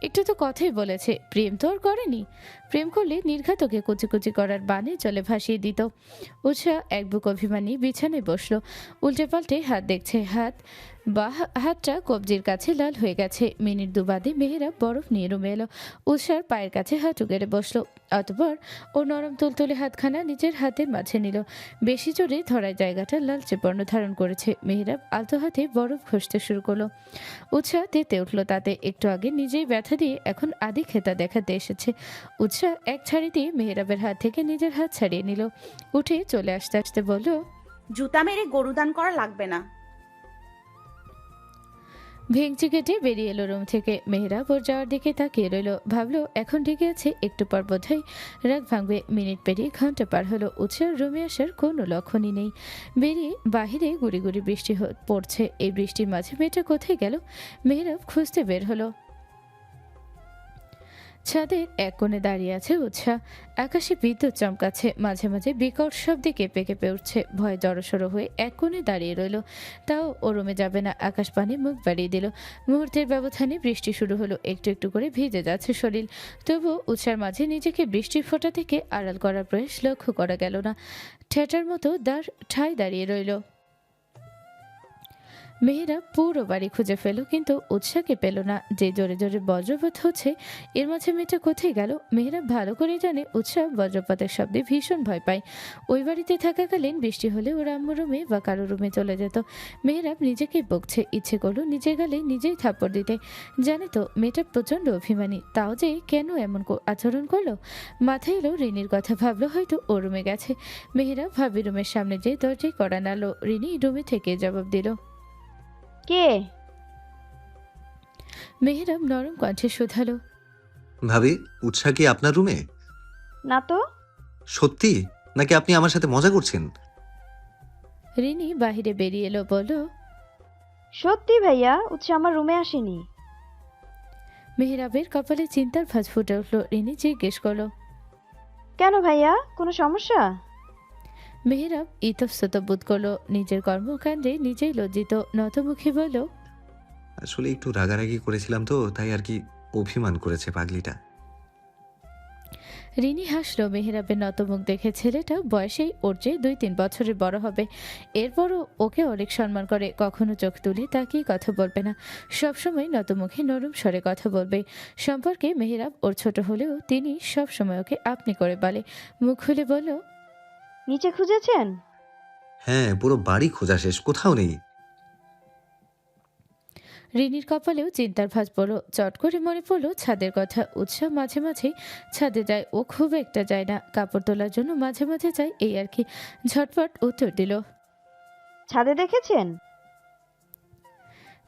একটু তো কথাই বলেছে, প্রেম তো আর করেনি। প্রেম করলে নির্ঘাত ওকে কুচি কুচি করার বানে জলে ভাসিয়ে দিত। উৎসাহ এক বুক অভিমানী বিছানায় বসলো। উল্টে পাল্টে হাত দেখছে, হাত বাহ হাতটা কবজির কাছে লাল হয়ে গেছে। মিনিট দুবাদে মেহেরাব বরফ নিয়ে রুমে এলো। উষার পায়ের কাছে হাঁটু গেড়ে বসলো। অতঃপর ও নরম তুলতুলে হাতখানা নিজের হাতের মাঝে নিল। বেশি জোরে ধরার জায়গাটা লালচে বর্ণ ধারণ করেছে। মেহেরাব আলতো হাতে বরফ ঘষতে শুরু করলো। উৎসাহ তেতে উঠলো তাতে। একটু আগে নিজেই ব্যথা দিয়ে এখন আদি খেতা দেখাতে এসেছে। উৎসাহ এক ছাড়ি দিয়ে মেহেরাবের হাত থেকে নিজের হাত ছাড়িয়ে নিল। উঠে চলে আসতে আসতে বলল, জুতা মেরে গরুদান করা লাগবে না। ভেঙচি কেটে বেরিয়ে এলো রুম থেকে। মেহেরাব ওর যাওয়ার দিকে তাকিয়ে রইল। ভাবলো এখন ঢেকে আছে, একটু পর বোধহয় রাগ ভাঙবে। মিনিট পেরিয়ে ঘন্টা পার হলো। উৎসাহ রুমে আসার কোনো লক্ষণই নেই। বেরিয়ে বাহিরে গুড়ি গুড়ি বৃষ্টি পড়ছে। এই বৃষ্টির মাঝে মেয়েটা কোথায় গেল? মেহেরাব খুঁজতে বের হলো। ছাদের এক কোণে দাঁড়িয়ে আছে উৎসাহ। আকাশে বিদ্যুৎ চমকাচ্ছে। মাঝে মাঝে বিকট শব্দে কেঁপে কেঁপে উঠছে। ভয় জড়সড় হয়ে এক কোণে দাঁড়িয়ে রইল। তাও ও রুমে যাবে না। আকাশ পানে মুখ বাড়িয়ে দিল। মুহূর্তের ব্যবধানে বৃষ্টি শুরু হলো। একটু একটু করে ভিজে যাচ্ছে শরীর। তবুও উৎসার মাঝে নিজেকে বৃষ্টির ফোঁটা থেকে আড়াল করার প্রয়াস লক্ষ্য করা গেল না। ঠেটার মতো ঠায় দাঁড়িয়ে রইল। মেহেরা পুরো বাড়ি খুঁজে ফেল, কিন্তু উৎসাহকে পেল না। যে জোরে জোরে বজ্রপাত হচ্ছে, এর মাঝে মেয়েটা কোথায় গেল? মেহেরা ভালো করে জানে উৎসাহ বজ্রপাতের শব্দে ভীষণ ভয় পায়। ওই বাড়িতে থাকাকালীন বৃষ্টি হলে ওর আম্মু রুমে বা কারো রুমে চলে যেত। মেহেরাব নিজেকে বকছে। ইচ্ছে করলো নিজের গালে নিজেই থাপ্পড় দিতে। জানে তো মেয়েটা প্রচণ্ড অভিমানী, তাও যে কেন এমন আচরণ করলো। মাথায় এলো রিনির কথা। ভাবলো হয়তো ও রুমে গেছে। মেহেরা ভাবি রুমের সামনে যে দরজায় কড়া নাড়ল। রিনি রুমে থেকে জবাব দিল, কে? মেহেরাব নরম কণ্ঠে শুধালো, ভাবি, উৎসাহ কি আপনার রুমে? না তো। সত্যি নাকি আপনি আমার সাথে মজা করছেন? রিনি বাহিরে বেরিয়ে এলো। বলল, সত্যি ভাইয়া, উৎসাহ আমার রুমে আসেনি। মেহেরাবের কপালে চিন্তার ভাঁজ ফুটে উঠল। রিনি জিজ্ঞেস করলো, কেন ভাইয়া, কোনো সমস্যা? মেহেরাব ইতস্তত বোধ করলো। নিজের কর্মকাণ্ডে নিজেই লজ্জিত। নতমুখী বলল, আসলে একটু রাগারাগি করেছিলাম তো, তাই আর কি, অভিমান করেছে পাগলিটা। রিনি হাসলো মেহেরাবের নতমুখ দেখে। ছেলেটা বয়সেই ওর চেয়ে 2-3 বছরের বড় হবে। এরপরও ওকে অনেক সম্মান করে। কখনো চোখ তুলে তাকিয়ে কথা বলবে না। সবসময় নতমুখে নরম স্বরে কথা বলবে। সম্পর্কে মেহেরাব ওর ছোট হলেও তিনি সবসময় ওকে আপনি করে বলে। মুখ খুলে বলল, নিচে খুঁজেছেন? হ্যাঁ, পুরো বাড়ি খোঁজা শেষ, কোথাও নেই। রিনির কপালেও চিন্তার ভাঁজ পড়ল। চট করে মনে পড়ল ছাদের কথা। উৎসাহ মাঝে মাঝে ছাদে যায়, ও খুব একটা যায় না। কাপড় তোলার জন্য মাঝে মাঝে যায়, এই আর কি। ঝটপট উত্তর দিল, ছাদে দেখেছেন?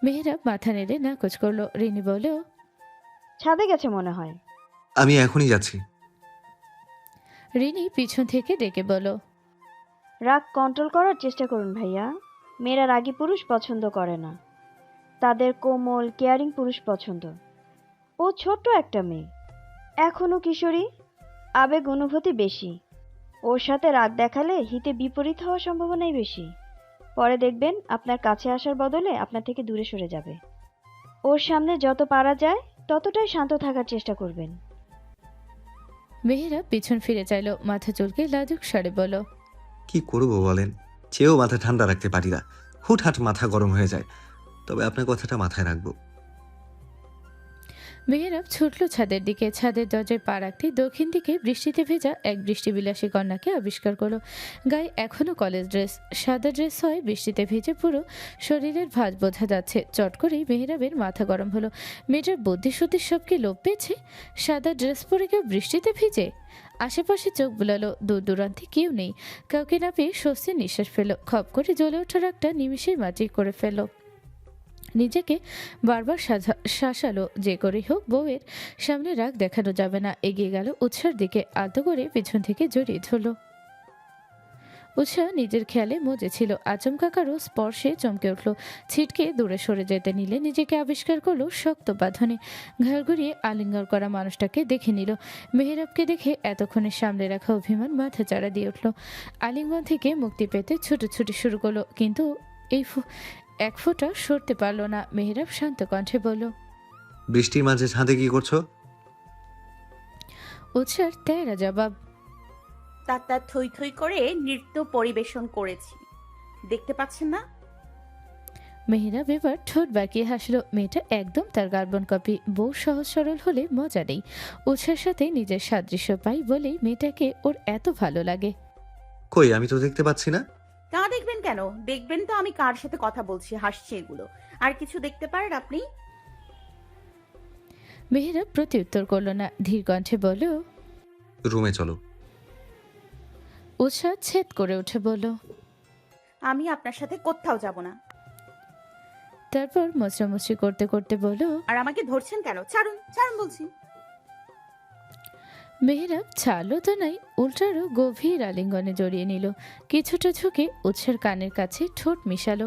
মেহেরাব মাথা নেড়ে নাকচ করলো। রিনি বলল, ছাদে গেছে মনে হয়। আমি এখনই যাচ্ছি। রিনি পিছন থেকে ডেকে বলল, রাগ কন্ট্রোল করার চেষ্টা করুন ভাইয়া। মেয়েরা রাগী পুরুষ পছন্দ করে না, তাদের কোমল কেয়ারিং পুরুষ পছন্দ। ও ছোট্ট একটা মেয়ে, এখনো কিশোরী, আবেগ অনুভূতি বেশি। ওর সাথে রাগ দেখালে হিতে বিপরীত হওয়ার সম্ভাবনাই বেশি। পরে দেখবেন আপনার কাছে আসার বদলে আপনার থেকে দূরে সরে যাবে। ওর সামনে যত পারা যায় ততটাই শান্ত থাকার চেষ্টা করবেন। মেহেরাব পিছন ফিরে চাইল। মাথা চুলকে লাজুক স্বরে বলল, কি করবো বলেন, চেয়েও মাথা ঠান্ডা রাখতে পারি না। হুটহাট মাথা গরম হয়ে যায়। তবে আপনার কথাটা মাথায় রাখবো। মেহেরাব ছুটল ছাদের দিকে। ছাদের দরজায় পা রাখতে দক্ষিণ দিকে বৃষ্টিতে ভেজা এক বৃষ্টিবিলাসী কন্যাকে আবিষ্কার করলো। গায়ে এখনো কলেজ ড্রেস। সাদা ড্রেস হয় বৃষ্টিতে ভেজে পুরো শরীরের ভাঁজ বোঝা যাচ্ছে। চট করেই মেহেরাবের মাথা গরম হলো। মেয়েটার বুদ্ধিশুদ্ধি সব কি লোপ পেয়েছে? সাদা ড্রেস পরে কেউ বৃষ্টিতে ভিজে? আশেপাশে চোখ বুলালো। দূর দূরান্তে কেউ নেই। কাউকে না পেয়ে স্বস্তির নিঃশ্বাস ফেলল। খপ করে জ্বলে ওঠার একটা নিমিষেই মাটি করে ফেলল। নিজেকে বারবার শাসালো, যে করেই হোক বউয়ের সামনে রাগ দেখানো যাবে না। এগিয়ে গেল উৎসার দিকে। আলতো করে পিছন থেকে জড়িয়ে ধরল। উৎসাহ নিজের খেয়ালে মজে ছিল। আচমকা কারো স্পর্শে চমকে উঠল। ছিটকে দূরে সরে যেতে নিলে নিজেকে আবিষ্কার করলো শক্ত বাঁধনে। ঘাড় ঘুরিয়ে আলিঙ্গন করা মানুষটাকে দেখে নিল। মেহেরাবকে দেখে এতক্ষণে সামলে রাখা অভিমান মাথা চাড়া দিয়ে উঠল। আলিঙ্গন থেকে মুক্তি পেতে ছুটোছুটি শুরু করলো, কিন্তু এই এক ফোঁটা সরতে পারল না। মেহেরাব শান্ত কণ্ঠে বলল, বৃষ্টির মাঝে ছাদে কি করছো? উৎসার তেরা জবাব, তার থই থই করে নৃত্য পরিবেশন করেছি, দেখতে পাচ্ছেন না? মেহেরাব এবার ঠোঁট বাঁকিয়ে হাসলো। মেয়েটা একদম তার কার্বন কপি। বউ সহজ সরল হলে মজা নেই। উৎসার সাথে নিজের সাদৃশ্য পাই বলেই মেয়েটাকে ওর এত ভালো লাগে। কই, আমি তো দেখতে পাচ্ছি না। তা দেখবেন কেন? দেখবেন তো আমি কার সাথে কথা বলছি, হাসছি এগুলো। আর কিছু দেখতে পারেন আপনি? মেহেরাব প্রত্যুত্তর করলো না, ধীর কণ্ঠে বলল। রুমে চলো। উৎসাহ ছেদ করে উঠে বলল। আমি আপনার সাথে কোথাও যাব না। তারপর মোচড়ামুচড়ি করতে করতে বলল। আর আমাকে ধরছেন কেন? ছাড়ুন, ছাড়ুন বলছি। মেহেরাব ছাড়লো তো নাই, উল্টারও গভীর আলিঙ্গনে জড়িয়ে নিল। কিছুটা ঝুঁকে উৎসার কানের কাছে ঠোঁট মিশালো,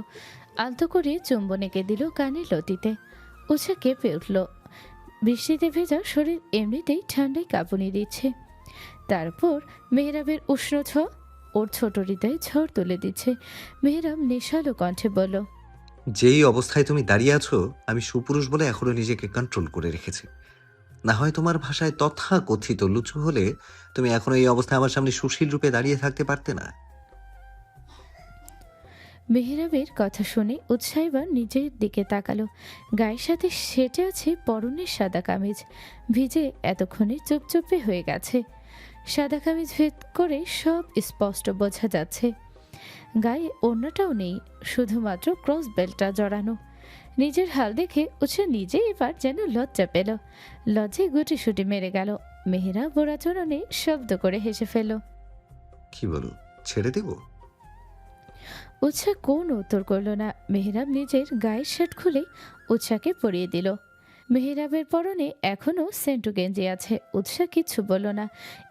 আলতো করে চুম্বন এঁকে দিল কানের লতিতে। উৎসা কেঁপে উঠল। বৃষ্টিতে ভেজা শরীর এমনিতেই ঠান্ডায় কাঁপুনি দিচ্ছে, তারপর মেহেরাবের উষ্ণ ছোঁয়া ওর ছোট হৃদয়ে ঝড় তুলে দিচ্ছে। মেহেরাব নেশালো কণ্ঠে বলল। যেই অবস্থায় তুমি দাঁড়িয়ে আছো, আমি সুপুরুষ বলে এখনো নিজেকে কন্ট্রোল করে রেখেছি। না হয় তোমার ভাষায় তথা কথিত লুচু হলে তুমি এখনো এই অবস্থায় আমার সামনে সুশীল রূপে দাঁড়িয়ে থাকতে পারতে না। মেহেরাবের কথা শুনে উৎসাহ এবার নিজের দিকে তাকালো। গায়ের সাথে সেটে আছে পরনের সাদা কামিজ, ভিজে এতক্ষণে চুপচুপে হয়ে গেছে। সাদা কামিজ ভেদ করে সব স্পষ্ট বোঝা যাচ্ছে। গায়ে ওড়নাটাও নেই, শুধুমাত্র ক্রস বেল্টটা জড়ানো। নিজের হাল দেখে উৎসাহ নিজে এবার যেন লজ্জা পেল। লজ্জায় গুটিসুটি মেরে গেল। মেহেরাব ওর আচরণে শব্দ করে হেসে ফেল। কি বলো, ছেড়ে দেব? উৎসাহ কোন উত্তর করলো না। মেহেরাব নিজের গায়ের শার্ট খুলে উৎসাহকে পরিয়ে দিল। মেহেরাবের পরনে এখনো সেন্টু গেঞ্জি আছে। উৎসাহ কিচ্ছু বলল না,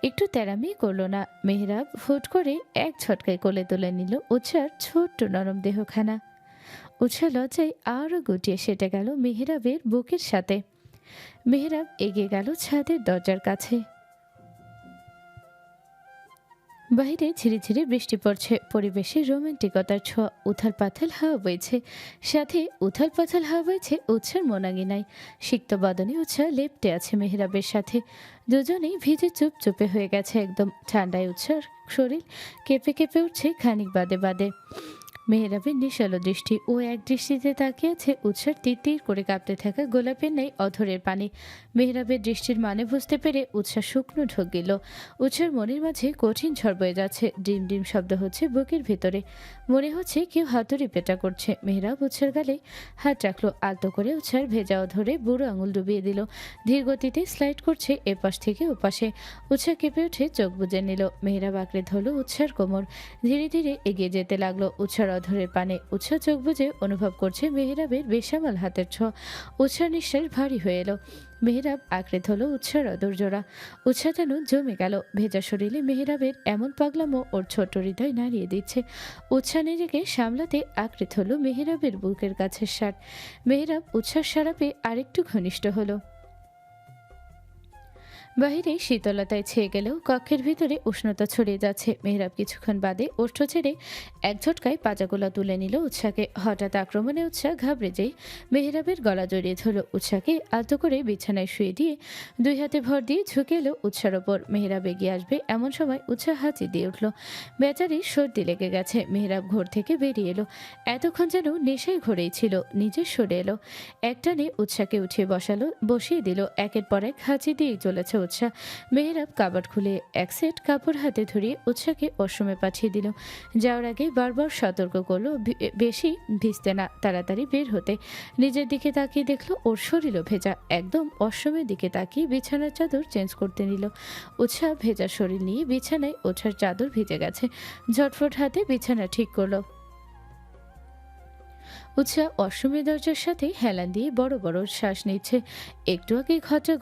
একটু তেরামি করলো না। মেহেরাব হুট করে এক ঝটকায় কোলে তুলে নিল উৎসার ছোট্ট নরম দেহখানা। উৎসাহ লজ্জায় আরও গুটিয়ে সেটে গেল মেহেরাবের বুকের সাথে। মেহেরাব এগিয়ে গেল ছাদের দরজার কাছে। বাইরে ঝিরিঝিরি বৃষ্টি পড়ছে, পরিবেশে রোমান্টিকতার ছোঁয়া। উথাল পাথাল হাওয়া বইছে, সাথে উথাল পাথাল হাওয়া বইছে উৎসার মনাঙ্গিনায়। সিক্ত বদনে উৎসাহ লেপ্টে আছে মেহেরাবের সাথে। দুজনেই ভিজে চুপচুপে হয়ে গেছে একদম। ঠান্ডায় উৎসার শরীর কেঁপে কেঁপে উঠছে খানিক বাদে বাদে। মেহেরাবের নিশালো দৃষ্টি, ও এক দৃষ্টিতে তাকিয়ে আছে উৎসার তির করে কাঁপতে থাকা গোলাপের ন্যায় অধরের পানি। মেহেরাবের দৃষ্টির মানে বুঝতে পেরে উৎসাহ শুকনো ঢোক গেল। উৎসার মনের মাঝে কঠিন ঝড় বয়ে যাচ্ছে, ডিম ডিম শব্দ হচ্ছে বুকের ভেতরে। মনে হচ্ছে কেউ হাতুড়ি পেটা করছে। মেহেরাব উৎসার গালে হাত রাখলো, আলতো করে উৎসার ভেজা অধরে বুড়ো আঙুল ডুবিয়ে দিল। ধীর গতিতে স্লাইড করছে এপাশ থেকে ওপাশে। উৎসাহ কেঁপে উঠে চোখ বুজে নিল। মেহেরাব আঁকড়ে ধরল উৎসার কোমর, ধীরে ধীরে এগিয়ে যেতে লাগলো উৎসার অধরের পানে। উৎসাহ চোখ বুজে অনুভব করছে মেহেরাবের বেসামাল হাতের ছোঁয়া। উৎসার নিঃশ্বাস ভারী হয়ে এলো। মেহেরাব আঁকড়ে ধরল উৎসার অদর জোড়া। উৎসাহ যেন জমে গেল। ভেজা শরীরে মেহেরাবের এমন পাগলামো ওর ছোট হৃদয় নাড়িয়ে দিচ্ছে। উৎসাহ নিজেকে সামলাতে আঁকড়ে ধরল মেহেরাবের বুকের কাছের শার্ট। মেহেরাব উৎসার সারা পেয়ে আরেকটু ঘনিষ্ঠ হলো। বাহিরে শীতলতায় ছেয়ে গেলেও কক্ষের ভিতরে উষ্ণতা ছড়িয়ে যাচ্ছে। মেহেরাব কিছুক্ষণ বাদে ওষ্ঠ ছেড়ে এক ঝটকায় পাজাগুলা তুলে নিল উৎসাহকে। হঠাৎ আক্রমণে উৎসাহ ঘাবড়ে যেয়ে মেহেরাবের গলা জড়িয়ে ধরল। উৎসাহকে আলতো করে বিছানায় শুয়ে দিয়ে দুই হাতে ভর দিয়ে ঝুঁকে এলো উৎসার ওপর। মেহেরাব এগিয়ে আসবে এমন সময় উৎসাহ হাঁচি দিয়ে উঠল। বেচারির সর্দি লেগে গেছে। মেহেরাব ঘোর থেকে বেরিয়ে এলো। এতক্ষণ যেন নেশায় ঘোরেই ছিল, নিজে সরে এলো। একটানে উৎসাহকে উঠিয়ে বসিয়ে দিল। একের পর এক হাঁচি দিয়েই চলেছে উৎসাহ। মেহেরাব কাবাড খুলে এক সেট কাপড় হাতে ধরিয়ে উৎসাহকে ওয়াশরুমে পাঠিয়ে দিল। যাওয়ার আগে বারবার সতর্ক করলো বেশি ভিজতে না, তাড়াতাড়ি বের হতে। নিজের দিকে তাকিয়ে দেখলো ওর শরীরও ভেজা। একদম ওয়াশরুমের দিকে তাকিয়ে বিছানার চাদর চেঞ্জ করতে নিল। উৎসাহ ভেজা শরীর নিয়ে বিছানায় ওঠার চাদর ভিজে গেছে, ঝটফট হাতে বিছানা ঠিক করলো। উৎসাহ ওয়াশরুমের দরজার সাথে হেলান দিয়ে বড় বড় শ্বাস নিচ্ছে। একটু আগে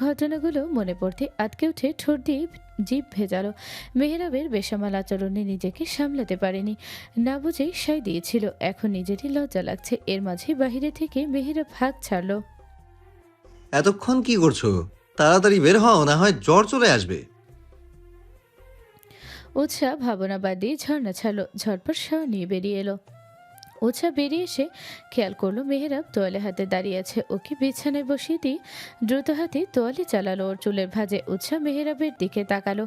ঘটনাগুলো মনে পড়তে আটকে উঠে ঠোঁট দিয়ে জিভ ভেজালো। মেহেরাবের বেসামাল আচরণে নিজেকে সামলাতে পারেনি, না বুঝেই সায় দিয়েছিল। এখন নিজেরই লজ্জা লাগছে। এর মাঝে বাহিরে থেকে মেহেরাব হাত ছাড়লো। এতক্ষণ কি করছো? তাড়াতাড়ি বের হও, না হয় জ্বর চলে আসবে। উৎসাহ ভাবনা বাদ দিয়ে ঝর্ণা ছাড়লো। ঝটপট শাওয়ার নিয়ে বেরিয়ে এলো। উৎসা বেরিয়ে এসে খেয়াল করলো মেহেরাব তোয়ালে হাতে দাঁড়িয়ে আছে। ওকে বিছানায় বসিয়ে দিয়ে দ্রুত হাতে তোয়ালে চালালো ওর চুলের ভাঁজে। উৎসা মেহেরাবের দিকে তাকালো।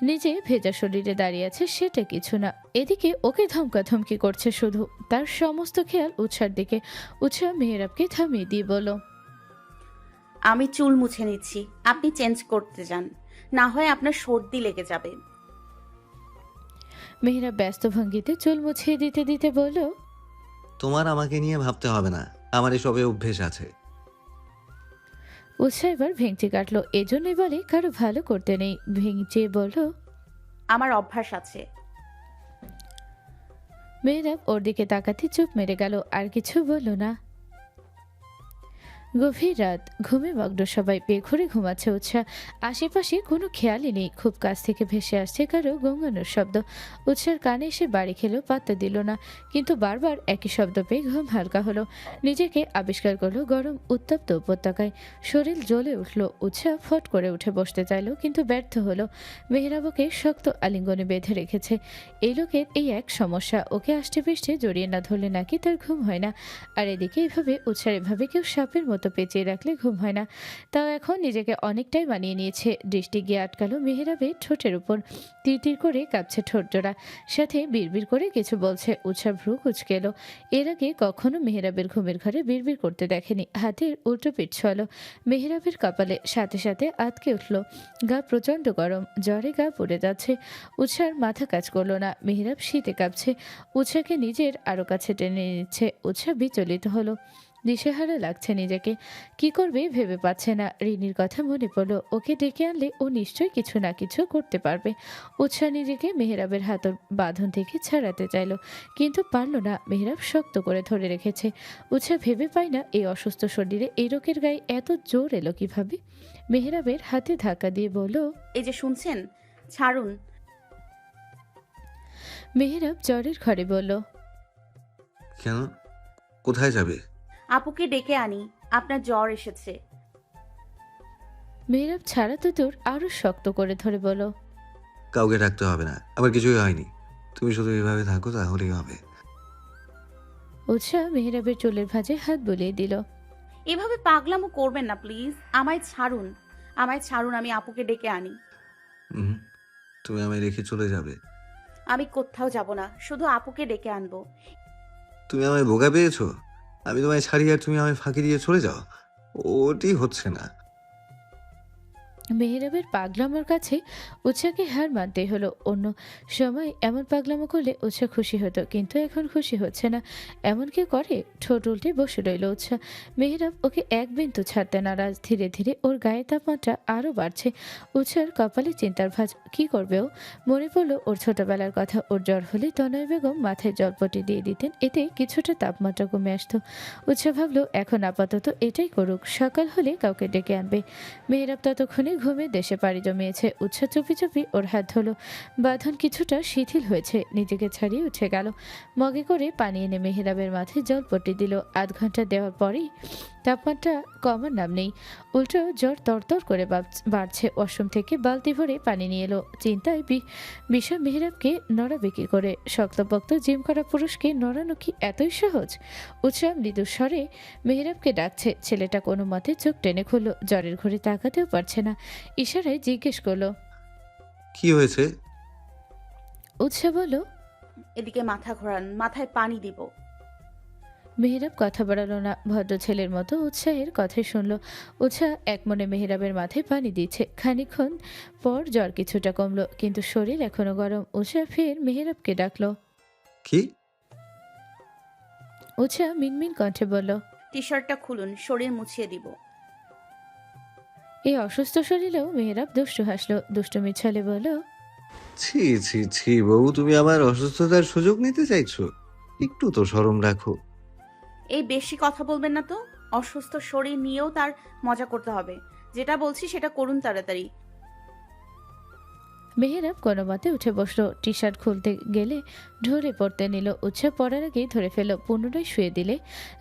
নিজে ভেজা শরীরে দাঁড়িয়ে আছে সেটা কিছু না, এদিকে ওকে ধমকাধমকি করছে শুধু। তার সমস্ত খেয়াল উৎসার দিকে। উৎসা মেহেরাবকে থামিয়ে দিয়ে বলল, আমি চুল মুছে নিচ্ছি, আপনি চেঞ্জ করতে যান, না হয় আপনার সর্দি লেগে যাবে। মেহেরাব ব্যস্ত ভঙ্গিতে চুল মুছিয়ে দিতে দিতে বলল, তোমার আমাকে নিয়ে ভাবতে হবে না, আমার এসবে অভ্যেস আছে। উৎসা এবার ভেঙচি কাটলো। এজন্যই বলে কারো ভালো করতে নেই। ভেঙচে বলল, আমার অভ্যাস আছে। মেহেরাব ওর দিকে তাকাতে চুপ মেরে গেল, আর কিছু বলল না। গভীর রাত, ঘুমে মগ্ন সবাই। বেঘরে ঘুমাচ্ছে উৎসা। আশেপাশে কোনো খেয়ালই নেই। খুব কাছ থেকে ভেসে আসছে কারো গঙ্গানোর শব্দ। উৎসার কানে এসে বাড়ি খেলো, পাত্তা দিল না। কিন্তু বারবার একই শব্দ পেয়ে ঘুম হালকা হলো। নিজেকে আবিষ্কার করলো গরম উত্তপ্ত উপত্যকায়। শরীর জ্বলে উঠল। উৎসা ফট করে উঠে বসতে চাইলো, কিন্তু ব্যর্থ হলো। মেহরাবকে শক্ত আলিঙ্গনে বেঁধে রেখেছে। এই লোকের এই এক সমস্যা, ওকে আষ্টে পৃষ্ঠে জড়িয়ে না ধরলে নাকি তার ঘুম হয় না। আর এদিকে এভাবে উৎসার এভাবে কেউ সাপের মতো পেঁচিয়ে রাখলে ঘুম হয় না। তাও এখন নিজেকে অনেকটাই মানিয়ে নিয়েছে। দৃষ্টি গিয়ে আটকালো মেহেরাবের ঠোঁটের উপর। তীর তীর করে কাঁপছে ঠোঁট জোড়া, সাথে বিড়বিড় করে কিছু বলছে। উৎসা ভ্রু কুঁচকে এলো। এর আগে কখনো মেহেরাবের ঘুমের ঘরে বিড়বিড় করতে দেখেনি। হাতের উল্টো পিঠ ছোয়ালো মেহেরাবের কপালে, সাথে সাথে আটকে উঠল। গা প্রচণ্ড গরম, জ্বরে গা পুড়ে যাচ্ছে। উৎসার মাথা কাজ করলো না। মেহেরাব শীতে কাঁপছে। উৎসাকে নিজের আরো কাছে টেনে নিচ্ছে। উৎসা বিচলিত হলো। দিশেহারা লাগছে নিজেকে। কি করবে ভেবে পাচ্ছে না। রিনির কথা মনে পড়লো। ওকে ডেকে আনলে ও নিশ্চয়ই কিছু না কিছু করতে পারবে। উৎসাহ নিজেকে মেহেরাবের হাতের বাঁধন থেকে ছাড়াতে চাইল, কিন্তু পারল না। মেহেরাব শক্ত করে ধরে রেখেছে। উৎসাহ ভেবে পায় না এই অসুস্থ শরীরে এই লোকের গায়ে এত জোর এলো কিভাবে। মেহেরাবের হাতে ধাক্কা দিয়ে বলল, এই যে শুনছেন, ছাড়ুন। মেহেরাব জ্বরের ঘরে বলল, কেন? কোথায় যাবে? আপুকে ডেকে আনি, আপনার জ্বর এসেছে। মেহেরাব ছাড়া তো দূর, আরো শক্ত করে ধরে বলল, কাউকে ডাকতে হবে না, আমার কিছুই হয়নি। তুমি শুধু এভাবে থাকো তাহলেই হবে। উৎসাহ মেহেরাবের চুলের ভাঁজে হাত বুলিয়ে দিল। এভাবে পাগলামো করবেন না প্লিজ, আমায় ছাড়ুন, আমায় ছাড়ুন, আমি আপুকে ডেকে আনি। তুমি আমায় রেখে চলে যাবে? আমি কোথাও যাব না, শুধু আপুকে ডেকে আনবো। তুমি আমায় বোকা পেয়েছো? আমি তোমায় ছাড়ি আর তুমি আমায় ফাঁকি দিয়ে চলে যাও? ওটি হচ্ছে না। মেহেরাবের পাগলামোর কাছে উৎসাকে হার মানতেই হলো। অন্য সময় এমন পাগলামো করলে উৎসা খুশি হতো, কিন্তু এখন খুশি হচ্ছে না। এমন কি করে? ঠোঁট উল্টে বসে রইল উৎসা। মেহেরাব ওকে এক বিন্দু ছাড়তে নারাজ। ধীরে ধীরে ওর গায়ে তাপমাত্রা আরও বাড়ছে। উৎসার কপালে চিন্তার ভাঁজ। কি করবে ও? মনে পড়লো ওর ছোটবেলার কথা। ওর জ্বর হলে তনয় বেগম মাথায় জলপটি দিয়ে দিতেন, এতে কিছুটা তাপমাত্রা কমে আসতো। উৎসা ভাবলো এখন আপাতত এটাই করুক, সকাল হলে কাউকে ডেকে আনবে। মেহেরাব ততক্ষণে ঘুমে দেশে পাড়ি জমিয়েছে। উৎসা চুপি চুপি ওর হাত ধরলো। বাঁধন কিছুটা শিথিল হয়েছে। নিজেকে ছাড়িয়ে উঠে গেল। মগে করে পানি এনে মেহেরাবের মাথায় জলপট্টি দিল। আধ ঘন্টা দেওয়ার পরেই তাপমাত্রা কমার নাম নেই, উল্টো জ্বর তরতর করে বাড়ছে। ওয়াশরুম থেকে বালতি ভরে পানি নিয়ে এলো। চিন্তায় বিষয় মেহেরাবকে নড়াবে কি করে? শক্তপোক্ত জিম করা পুরুষকে নড়ানো কি এতই সহজ? উৎসাহ মৃদু স্বরে মেহেরাবকে ডাকছে। ছেলেটা কোনো মতে চোখ টেনে খুললো। জ্বরের ঘরে তাকাতেও পারছে না। ইশারায় জিজ্ঞেস করলো, কি হয়েছে? উৎসাহ বলল, এদিকে মাথা ঘোরান, মাথায় পানি দিব। মেহেরাব কথা বাড়ালো না। ভদ্র ছেলের মতো উৎসাহের কথাই শুনল। উৎসাহ এক মনে মেহেরাবের মাথায় পানি দিচ্ছে। খানিকক্ষণ পর জ্বর কিছুটা কমলো, কিন্তু শরীর এখনো গরম। উৎসাহ ফের মেহেরাবকে ডাকলো। কি? উৎসাহ মিনমিন কণ্ঠে বলল, টি শার্টটা খুলুন, শরীর মুছিয়ে দিব। এই অসুস্থ শরীরেও মেহেরাব দুষ্টু হাসলো। দুষ্টুমি ছলে বলল, ছি ছি ছি বউ, তুমি আমার অসুস্থতার সুযোগ নিতে চাইছো? একটু তো শরম রাখো। এই বেশি কথা বলবেন না তো। অসুস্থ শরীর নিয়েও তার মজা করতে হবে। যেটা বলছি সেটা করুন তাড়াতাড়ি। মেহেরাব কোনো মতে উঠে বসলো। টি শার্ট খুলতে গেলে ঢলে পড়তে নিল। উৎসাহ পড়ার আগেই ধরে ফেলো। পুনরায় শুয়ে দিলে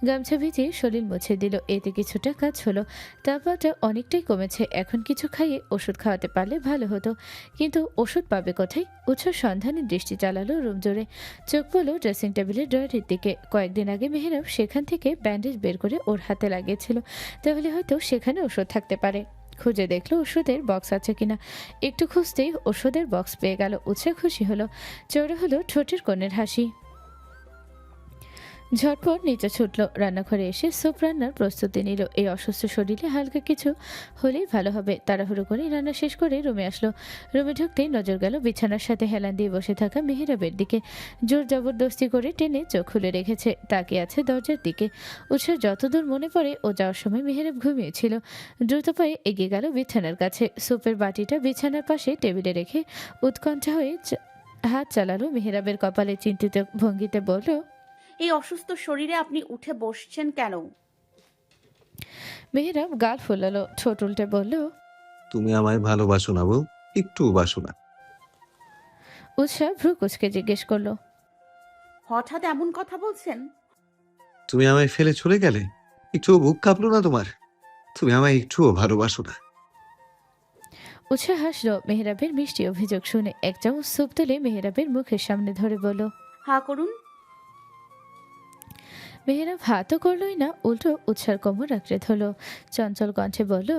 গামছা ভিজিয়ে শরীর মুছে দিল। এতে কিছুটা কাজ হলো। তাপমাত্রা অনেকটাই কমেছে। এখন কিছু খাইয়ে ওষুধ খাওয়াতে পারলে ভালো হতো, কিন্তু ওষুধ পাবে কোথায়? উৎসাহ সন্ধানী দৃষ্টি চালালো রুম জুড়ে। চোখ পড়লো ড্রেসিং টেবিলের ড্রয়ারের দিকে। কয়েকদিন আগে মেহেরাব সেখান থেকে ব্যান্ডেজ বের করে ওর হাতে লাগিয়েছিল। তাহলে হয়তো সেখানে ওষুধ থাকতে পারে। খুঁজে দেখলো ওষুধের বক্স আছে কিনা। একটু খুঁজতেই ওষুধের বক্স পেয়ে গেল। উৎসাহ খুশি হলো। চড়ে হলো ঠোঁটের কোণের হাসি। ঝটপট নিচে ছুটলো। রান্নাঘরে এসে স্যুপ রান্নার প্রস্তুতি নিল। এই অসুস্থ শরীরে হালকা কিছু হলেই ভালো হবে। তাড়াহুড়ো করে রান্না শেষ করে রুমে আসলো। রুমে ঢুকতেই নজর গেল বিছানার সাথে হেলান দিয়ে বসে থাকা মেহেরাবের দিকে। জোর জবরদস্তি করে টেনে চোখ খুলে রেখেছে, তাকিয়ে আছে দরজার দিকে। উৎসাহ যতদূর মনে পড়ে ও যাওয়ার সময় মেহেরাব ঘুমিয়েছিল। দ্রুত পায়ে এগিয়ে গেল বিছানার কাছে। স্যুপের বাটিটা বিছানার পাশে টেবিলে রেখে উৎকণ্ঠা হয়ে হাত চালালো মেহেরাবের কপালে। চিন্তিত ভঙ্গিতে বলল, এই অসুস্থ শরীরে আপনি উঠে বসছেন কেন? মেহেরাব গাল ফুলালো, ঠোঁট উল্টে বলল, তুমি আমায় ভালোবাসো না বউ? একটু বাসো না? উৎসাহ ভ্রু কুচকে জিজ্ঞেস করলো, হঠাৎ এমন কথা বলছেন? তুমি আমায় ফেলে চলে গেলে একটুও বুক কাঁপলো না তোমার? তুমি আমায় একটুও ভালোবাসো না? উৎসাহ হাসলো মেহেরাবের মিষ্টি অভিযোগ শুনে। এক চামচ স্যুপ তুলে মেহেরাবের মুখের সামনে ধরে বলল, হা করুন। মেহেরাব হাতও করলই না, উল্টো উৎসার কোমর আঁকড়ে ধরল। চঞ্চল কণ্ঠে বলল,